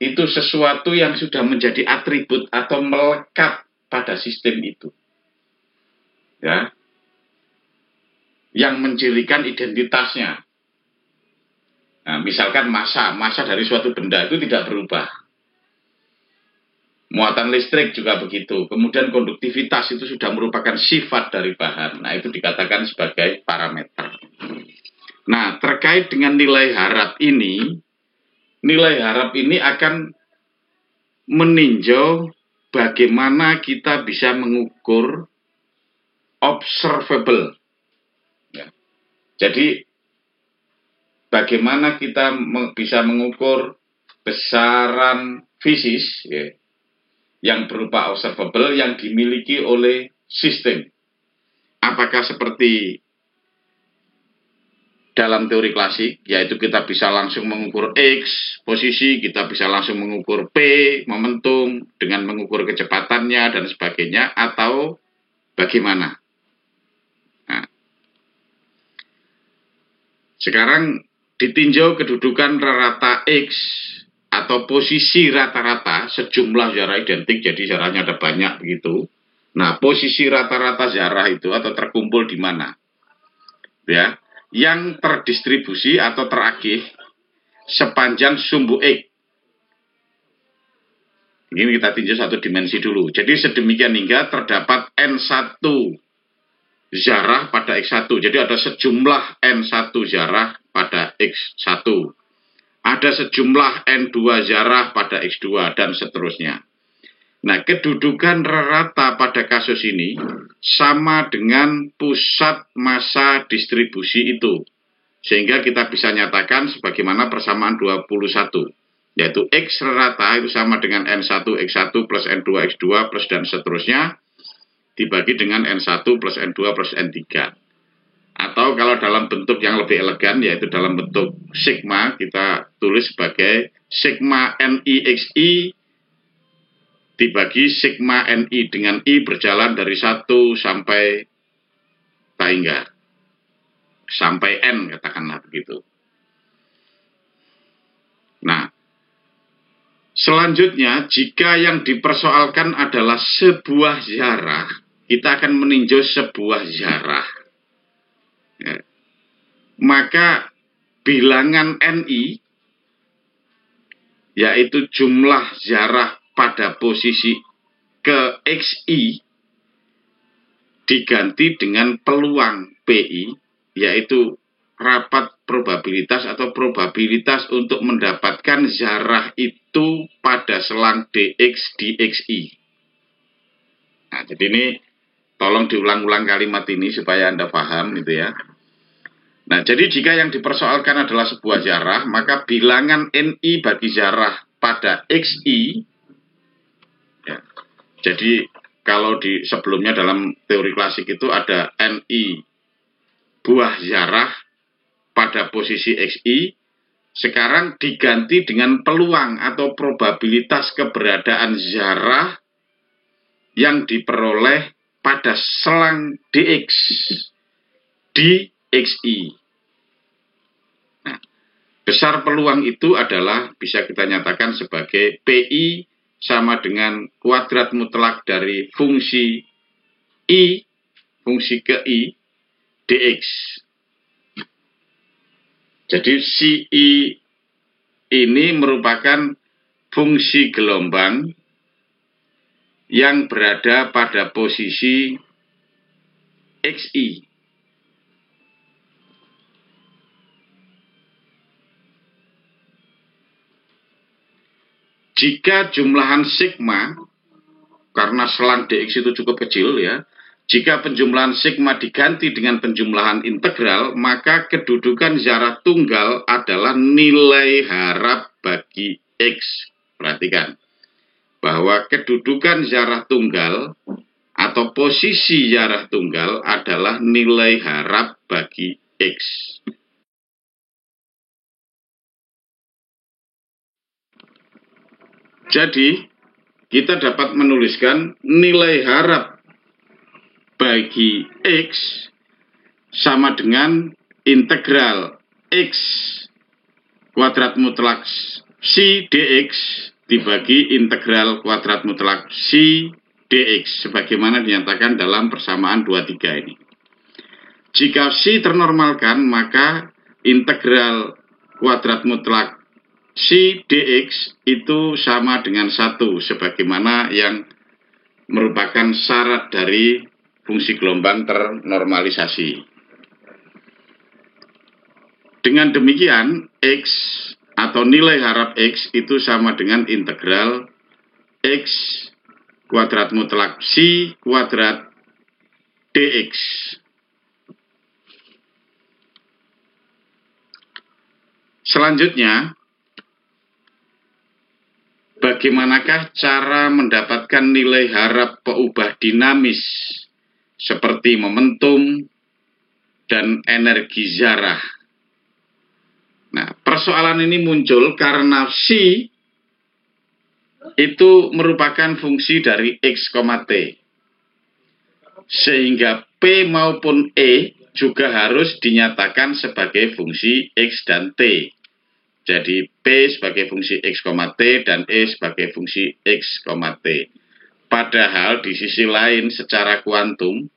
itu sesuatu yang sudah menjadi atribut atau melekat pada sistem itu. Ya, yang mencirikan identitasnya. Nah, misalkan massa dari suatu benda itu tidak berubah. Muatan listrik juga begitu. Kemudian konduktivitas itu sudah merupakan sifat dari bahan. Nah, itu dikatakan sebagai parameter. Nah, terkait dengan nilai harap ini akan meninjau bagaimana kita bisa mengukur observable. Ya. Jadi, bagaimana kita bisa mengukur besaran fisis ya, yang berupa observable yang dimiliki oleh sistem. Apakah seperti dalam teori klasik, yaitu kita bisa langsung mengukur X, posisi, kita bisa langsung mengukur P, momentum, dengan mengukur kecepatannya dan sebagainya, atau bagaimana? Nah, sekarang ditinjau kedudukan rata X atau posisi rata-rata sejumlah zarah identik, jadi zarahnya ada banyak begitu. Nah, posisi rata-rata zarah itu atau terkumpul di mana? Ya, yang terdistribusi atau terakih sepanjang sumbu X. Ini kita tinjau satu dimensi dulu. Jadi sedemikian hingga terdapat N1 zarah pada X1. Jadi ada sejumlah N1 zarah pada X1. Ada sejumlah N2 zarah pada X2 dan seterusnya. Nah, kedudukan rata pada kasus ini sama dengan pusat massa distribusi itu. Sehingga kita bisa nyatakan sebagaimana persamaan 21. Yaitu X rata itu sama dengan N1 X1 plus N2 X2 plus dan seterusnya dibagi dengan N1 plus N2 plus N3. Atau kalau dalam bentuk yang lebih elegan yaitu dalam bentuk sigma, kita tulis sebagai sigma NI XI dibagi sigma NI dengan I berjalan dari 1 sampai hingga sampai N, katakanlah begitu. Nah, selanjutnya, jika yang dipersoalkan adalah sebuah zarah, kita akan meninjau sebuah zarah. Ya. Maka bilangan NI, yaitu jumlah zarah pada posisi ke XI, diganti dengan peluang PI, yaitu rapat probabilitas atau probabilitas untuk mendapatkan zarah itu pada selang DX di XI. Nah, jadi ini tolong diulang-ulang kalimat ini supaya Anda paham gitu ya. Nah, jadi jika yang dipersoalkan adalah sebuah zarah, maka bilangan NI bagi zarah pada XI, ya, jadi kalau di sebelumnya dalam teori klasik itu ada NI buah zarah pada posisi XI, sekarang diganti dengan peluang atau probabilitas keberadaan zarah yang diperoleh pada selang DX di XI. Nah, besar peluang itu adalah bisa kita nyatakan sebagai PI sama dengan kuadrat mutlak dari fungsi I, fungsi ke I, DX. Jadi si I ini merupakan fungsi gelombang yang berada pada posisi XI. Jika jumlahan sigma, karena selang DX itu cukup kecil ya, jika penjumlahan sigma diganti dengan penjumlahan integral, maka kedudukan zarah tunggal adalah nilai harap bagi X. Perhatikan bahwa kedudukan zarah tunggal atau posisi zarah tunggal adalah nilai harap bagi X. Jadi, kita dapat menuliskan nilai harap bagi X sama dengan integral X kuadrat mutlak si DX dibagi integral kuadrat mutlak si DX sebagaimana dinyatakan dalam persamaan 23 ini. Jika si ternormalkan, maka integral kuadrat mutlak si DX itu sama dengan 1 sebagaimana yang merupakan syarat dari fungsi gelombang ternormalisasi. Dengan demikian, X atau nilai harap X itu sama dengan integral X kuadrat mutlak si kuadrat DX. Selanjutnya, bagaimanakah cara mendapatkan nilai harap peubah dinamis seperti momentum dan energi zarah? Nah, persoalan ini muncul karena psi itu merupakan fungsi dari X, T. Sehingga P maupun E juga harus dinyatakan sebagai fungsi X dan T. Jadi P sebagai fungsi X, T dan E sebagai fungsi X, T. Padahal di sisi lain secara kuantum,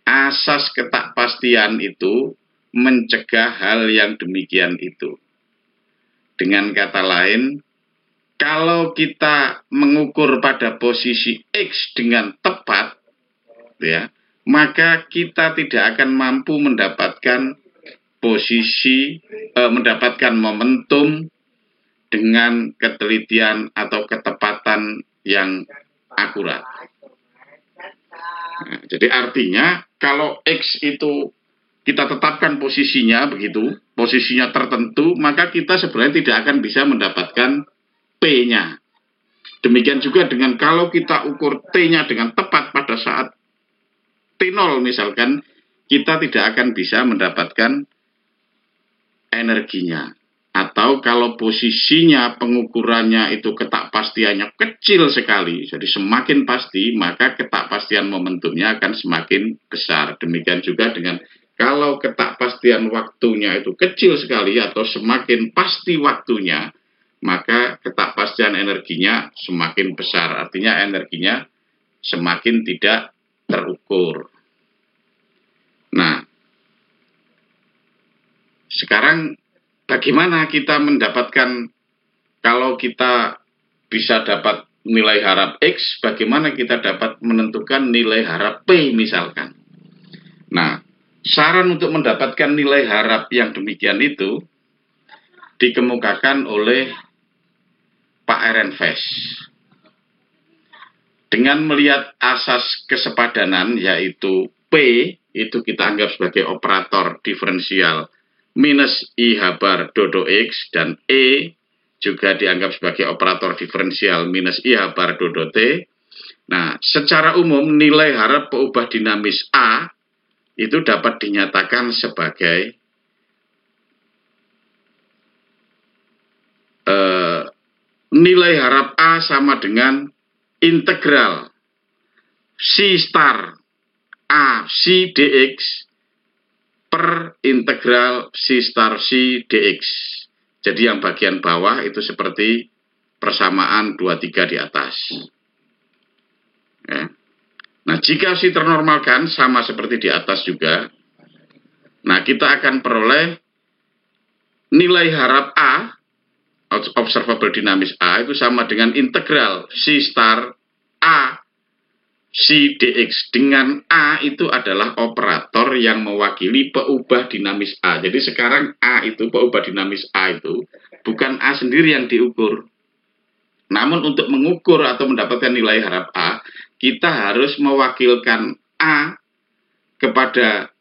asas ketakpastian itu mencegah hal yang demikian itu. Dengan kata lain, kalau kita mengukur pada posisi X dengan tepat, ya, maka kita tidak akan mampu mendapatkan mendapatkan momentum dengan ketelitian atau ketepatan yang akurat. Nah, jadi artinya kalau X itu kita tetapkan posisinya begitu, posisinya tertentu, maka kita sebenarnya tidak akan bisa mendapatkan P-nya. Demikian juga dengan kalau kita ukur T-nya dengan tepat pada saat T0 misalkan, kita tidak akan bisa mendapatkan energinya. Atau kalau posisinya pengukurannya itu ketakpastiannya kecil sekali, jadi semakin pasti, maka ketakpastian momentumnya akan semakin besar. Demikian juga dengan kalau ketakpastian waktunya itu kecil sekali atau semakin pasti waktunya, maka ketakpastian energinya semakin besar. Artinya energinya semakin tidak terukur. Nah, sekarang bagaimana kita mendapatkan, kalau kita bisa dapat nilai harap X, bagaimana kita dapat menentukan nilai harap P misalkan. Nah, saran untuk mendapatkan nilai harap yang demikian itu dikemukakan oleh Pak Ehrenfest. Dengan melihat asas kesepadanan yaitu P itu kita anggap sebagai operator diferensial minus I habar dodo X dan E juga dianggap sebagai operator diferensial minus I habar dodo T. Nah, secara umum nilai harap peubah dinamis A itu dapat dinyatakan sebagai nilai harap A sama dengan integral C star A C dx per integral C star C dx. Jadi yang bagian bawah itu seperti persamaan 23 di atas. Ya. Nah, jika C ternormalkan sama seperti di atas juga, nah kita akan peroleh nilai harap A, observable dinamis A, itu sama dengan integral C star A C dx, dengan A itu adalah operator yang mewakili peubah dinamis A. Jadi sekarang A itu, peubah dinamis A itu bukan A sendiri yang diukur. Namun untuk mengukur atau mendapatkan nilai harap A, kita harus mewakilkan A kepada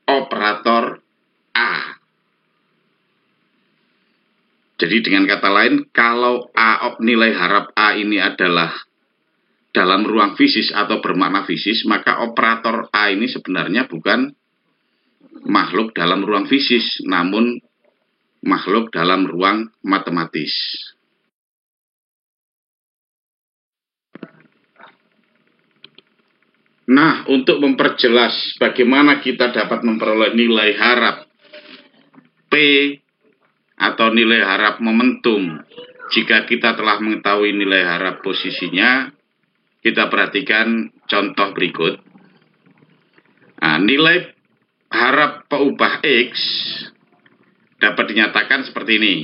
operator A. Jadi dengan kata lain, kalau A, nilai harap A ini adalah dalam ruang fisis atau bermakna fisis, maka operator A ini sebenarnya bukan makhluk dalam ruang fisis, namun makhluk dalam ruang matematis. Nah, untuk memperjelas bagaimana kita dapat memperoleh nilai harap P atau nilai harap momentum, jika kita telah mengetahui nilai harap posisinya, kita perhatikan contoh berikut. Nah, nilai harap peubah X dapat dinyatakan seperti ini.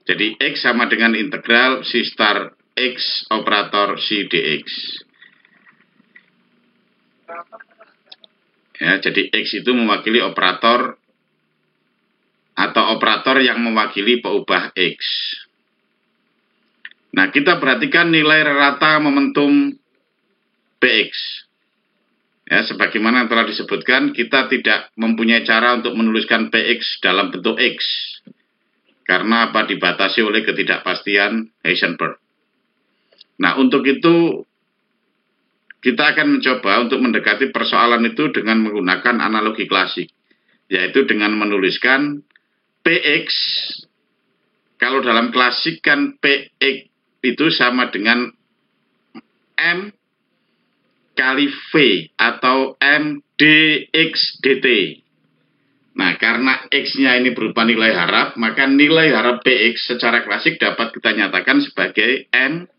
Jadi X sama dengan integral C star X operator C dx. Ya, jadi X itu mewakili operator atau operator yang mewakili peubah X. Nah, kita perhatikan nilai rata momentum Px. Ya, sebagaimana yang telah disebutkan, kita tidak mempunyai cara untuk menuliskan Px dalam bentuk X. Karena apa? Dibatasi oleh ketidakpastian Heisenberg. Nah, untuk itu kita akan mencoba untuk mendekati persoalan itu dengan menggunakan analogi klasik, yaitu dengan menuliskan Px, kalau dalam klasik kan Px itu sama dengan M kali V atau M dx dt. Nah, karena X-nya ini berupa nilai harap, maka nilai harap Px secara klasik dapat kita nyatakan sebagai M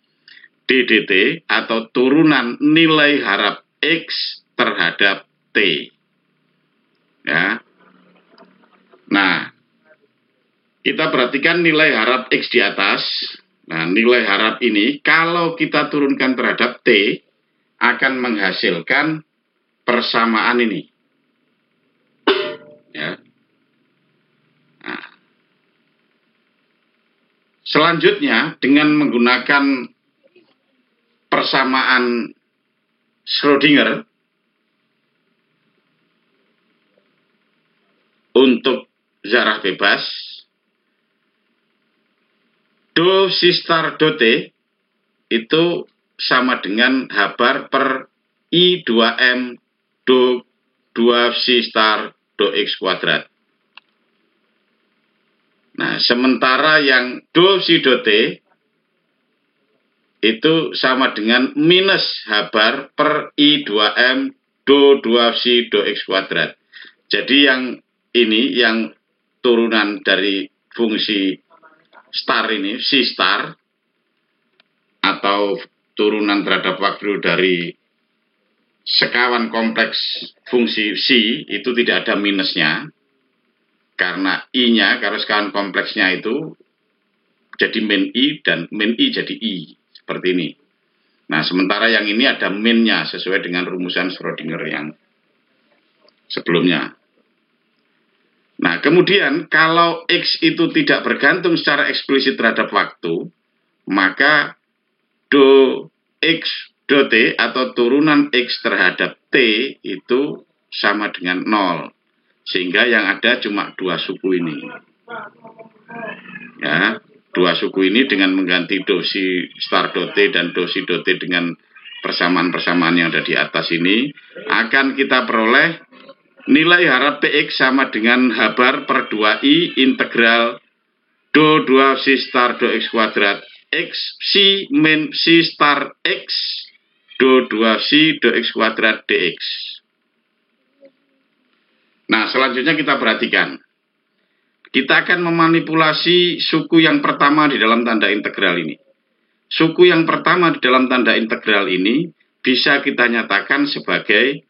ddt atau turunan nilai harap X terhadap T. Ya. Nah, kita perhatikan nilai harap X di atas. Nah, nilai harap ini kalau kita turunkan terhadap T akan menghasilkan persamaan ini. Ya. Nah. Selanjutnya dengan menggunakan persamaan Schrödinger untuk zarah bebas, do C star do T itu sama dengan H bar per I 2M do 2C star do X kuadrat. Nah, sementara yang do C do T itu sama dengan minus H bar per I 2M do 2C do X kuadrat. Jadi yang ini, yang turunan dari fungsi star ini, C star, atau turunan terhadap waktu dari sekawan kompleks fungsi C, itu tidak ada minusnya. Karena I-nya, kalau sekawan kompleksnya itu jadi min I dan min I jadi I. Seperti ini. Nah, sementara yang ini ada min-nya sesuai dengan rumusan Schrödinger yang sebelumnya. Nah, kemudian kalau X itu tidak bergantung secara eksplisit terhadap waktu, maka do X do T atau turunan X terhadap T itu sama dengan 0. Sehingga yang ada cuma dua suku ini. Ya, dua suku ini dengan mengganti do C star do T dan do C do T dengan persamaan-persamaan yang ada di atas ini, akan kita peroleh nilai harap Px sama dengan H bar per 2I integral do 2C star do X kuadrat X C min C star X do 2C do X kuadrat dx. Nah, selanjutnya kita perhatikan. Kita akan memanipulasi suku yang pertama di dalam tanda integral ini. Suku yang pertama di dalam tanda integral ini bisa kita nyatakan sebagai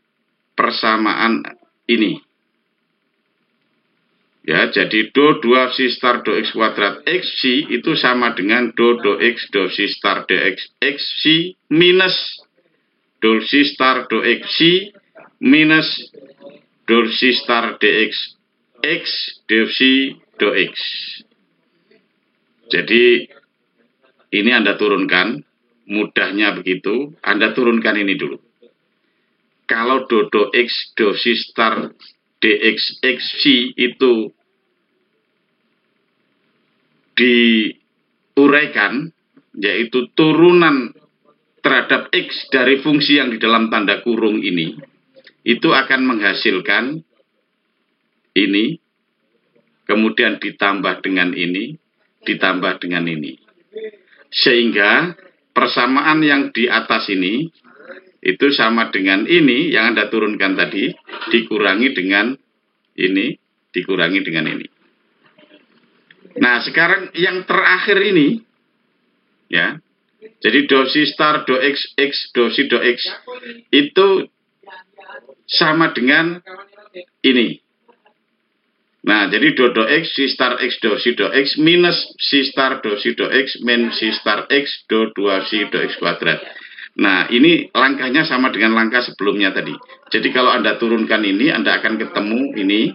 persamaan ini. Ya, jadi do 2C star do X kuadrat XC itu sama dengan do X do C star dx XC minus do C star do XC minus do C star dx X do C do X. Jadi ini Anda turunkan, mudahnya begitu, Anda turunkan ini dulu. Kalau do X do C star dx XC itu diuraikan, yaitu turunan terhadap X dari fungsi yang di dalam tanda kurung ini, itu akan menghasilkan ini, kemudian ditambah dengan ini, ditambah dengan ini. Sehingga persamaan yang di atas ini, itu sama dengan ini, yang Anda turunkan tadi, dikurangi dengan ini, dikurangi dengan ini. Nah, sekarang yang terakhir ini, ya, jadi do C star do X, X do C do X, itu sama dengan ini. Nah, jadi do X, C star X do C do X, minus C star do C do X, min C star X do 2C do X kuadrat. Nah, ini langkahnya sama dengan langkah sebelumnya tadi. Jadi kalau Anda turunkan ini, Anda akan ketemu ini,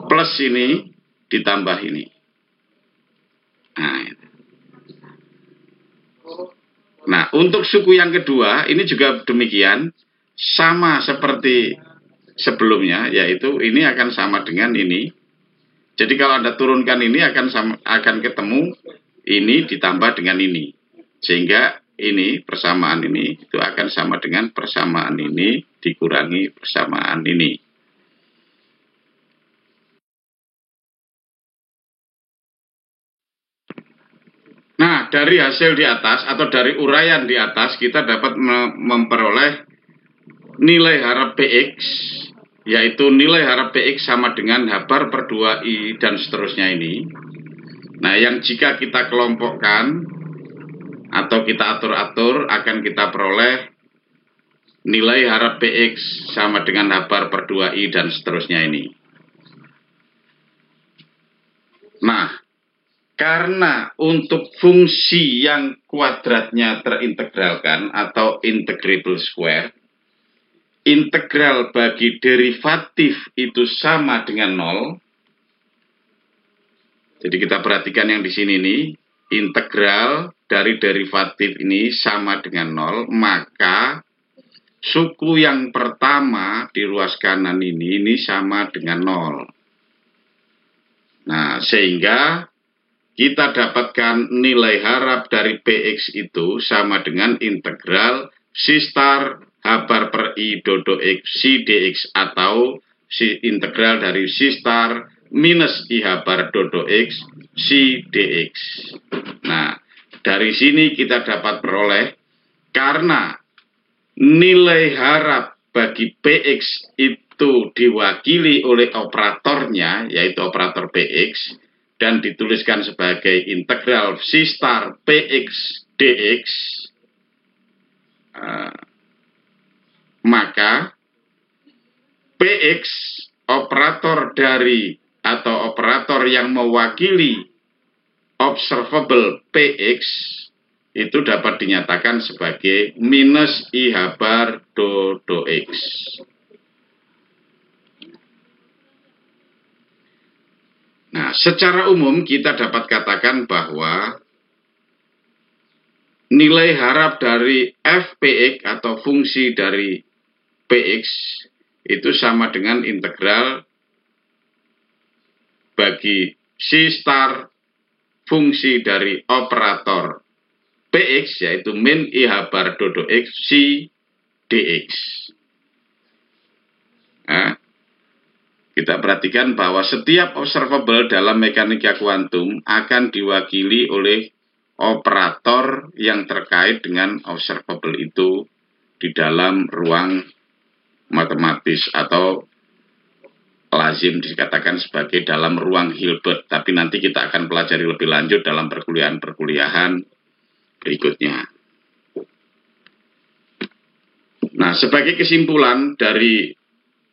plus ini, ditambah ini. Nah, untuk suku yang kedua, ini juga demikian, sama seperti sebelumnya, yaitu ini akan sama dengan ini. Jadi kalau Anda turunkan ini akan ketemu ini ditambah dengan ini. Sehingga ini, persamaan ini, itu akan sama dengan persamaan ini dikurangi persamaan ini. Nah, dari hasil di atas atau dari uraian di atas kita dapat memperoleh nilai harap PX, yaitu nilai harap PX sama dengan H bar per 2I dan seterusnya ini. Nah, yang jika kita kelompokkan atau kita atur-atur akan kita peroleh nilai harap PX sama dengan H bar per 2I dan seterusnya ini. Nah, karena untuk fungsi yang kuadratnya terintegralkan atau integrable square, integral bagi derivatif itu sama dengan 0. Jadi kita perhatikan yang di sini nih, integral dari derivatif ini sama dengan 0, maka suku yang pertama di ruas kanan ini sama dengan 0. Nah, sehingga kita dapatkan nilai harap dari PX itu sama dengan integral C star H bar per I dodo X C dx atau integral dari C star minus IH bar dodo X C dx. Nah, dari sini kita dapat peroleh karena nilai harap bagi PX itu diwakili oleh operatornya, yaitu operator PX, dan dituliskan sebagai integral C star PX dx, maka PX operator dari atau operator yang mewakili observable PX itu dapat dinyatakan sebagai minus IH bar dodo X. Nah, secara umum kita dapat katakan bahwa nilai harap dari fPX atau fungsi dari PX itu sama dengan integral bagi C star fungsi dari operator PX, yaitu min IH bar dodo X C dx. Nah, kita perhatikan bahwa setiap observable dalam mekanika kuantum akan diwakili oleh operator yang terkait dengan observable itu di dalam ruang matematis atau lazim dikatakan sebagai dalam ruang Hilbert. Tapi nanti kita akan pelajari lebih lanjut dalam perkuliahan berikutnya. Nah, sebagai kesimpulan dari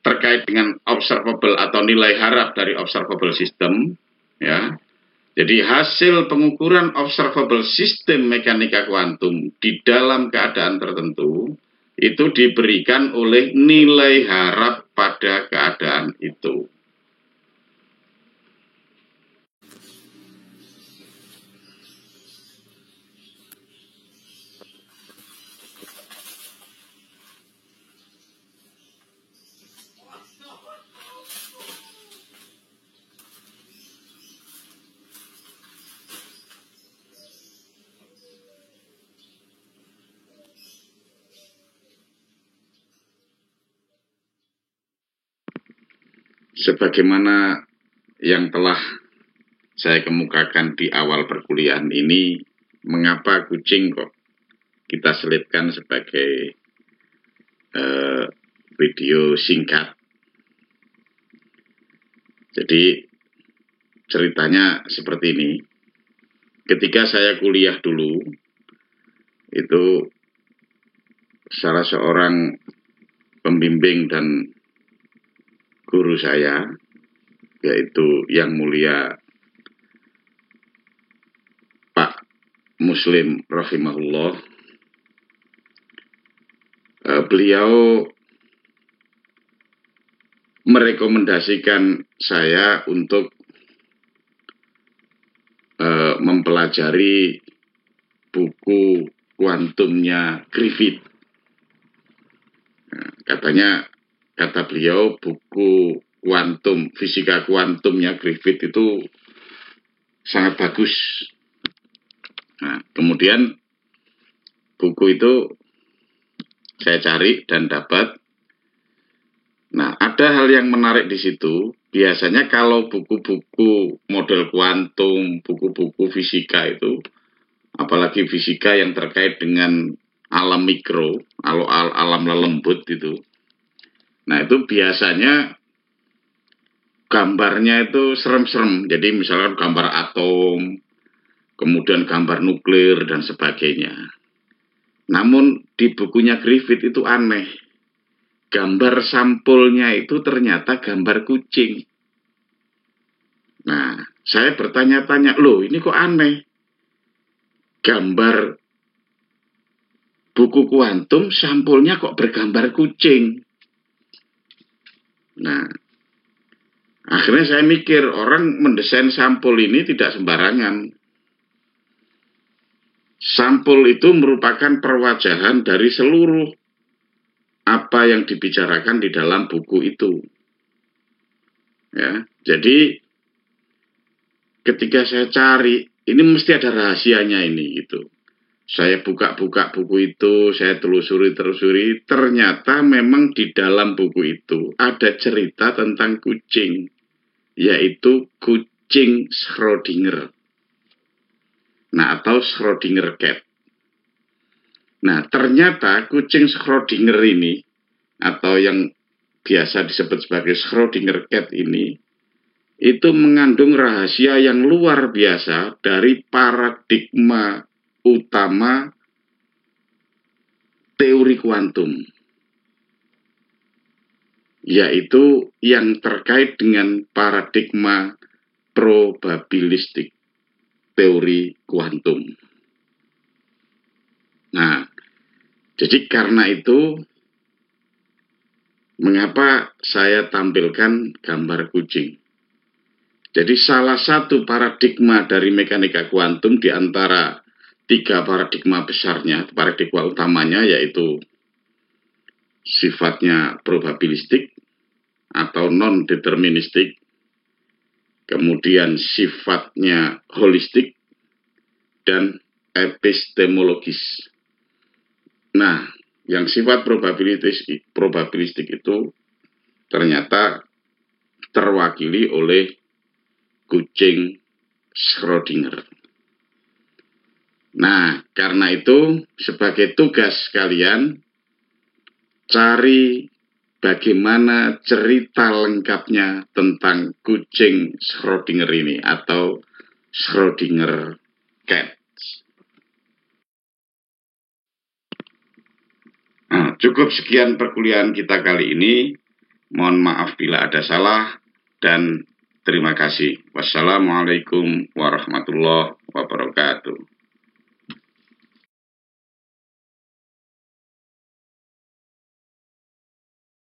terkait dengan observable atau nilai harap dari observable system, ya. Jadi hasil pengukuran observable system mekanika kuantum di dalam keadaan tertentu itu diberikan oleh nilai harap pada keadaan itu. Sebagaimana yang telah saya kemukakan di awal perkuliahan ini, mengapa kucing kok kita selipkan sebagai video singkat. Jadi ceritanya seperti ini. Ketika saya kuliah dulu, itu salah seorang pembimbing dan guru saya, yaitu Yang Mulia Pak Muslim rahimahullah, beliau merekomendasikan saya untuk mempelajari buku kuantumnya Griffith. Nah, kata beliau, buku kuantum, fisika kuantumnya Griffith itu sangat bagus. Nah, kemudian buku itu saya cari dan dapat. Nah, ada hal yang menarik di situ. Biasanya kalau buku-buku model kuantum, buku-buku fisika itu, apalagi fisika yang terkait dengan alam mikro, alam lelembut itu, Nah, itu biasanya gambarnya itu serem-serem. Jadi misalkan gambar atom, kemudian gambar nuklir, dan sebagainya. Namun di bukunya Griffith itu aneh. Gambar sampulnya itu ternyata gambar kucing. Nah, saya bertanya-tanya, loh ini kok aneh? Gambar buku kuantum sampulnya kok bergambar kucing? Nah, akhirnya saya mikir, orang mendesain sampul ini tidak sembarangan. Sampul itu merupakan perwajahan dari seluruh apa yang dibicarakan di dalam buku itu. Ya, jadi ketika saya cari, ini mesti ada rahasianya ini gitu. Saya buka-buka buku itu, saya telusuri, ternyata memang di dalam buku itu ada cerita tentang kucing, yaitu kucing Schrödinger. Nah, atau Schrödinger cat. Nah, ternyata kucing Schrödinger ini, atau yang biasa disebut sebagai Schrödinger cat ini, itu mengandung rahasia yang luar biasa dari paradigma utama teori kuantum, yaitu yang terkait dengan paradigma probabilistik teori kuantum. Nah, jadi karena itu, mengapa saya tampilkan gambar kucing? Jadi salah satu paradigma dari mekanika kuantum di antara 3 paradigma besarnya, paradigma utamanya yaitu sifatnya probabilistik atau non-deterministik, kemudian sifatnya holistik, dan epistemologis. Nah, yang sifat probabilistik itu ternyata terwakili oleh kucing Schrödinger. Nah, karena itu sebagai tugas kalian, cari bagaimana cerita lengkapnya tentang kucing Schrödinger ini atau Schrödinger cat. Nah, cukup sekian perkuliahan kita kali ini. Mohon maaf bila ada salah dan terima kasih. Wassalamualaikum warahmatullahi wabarakatuh.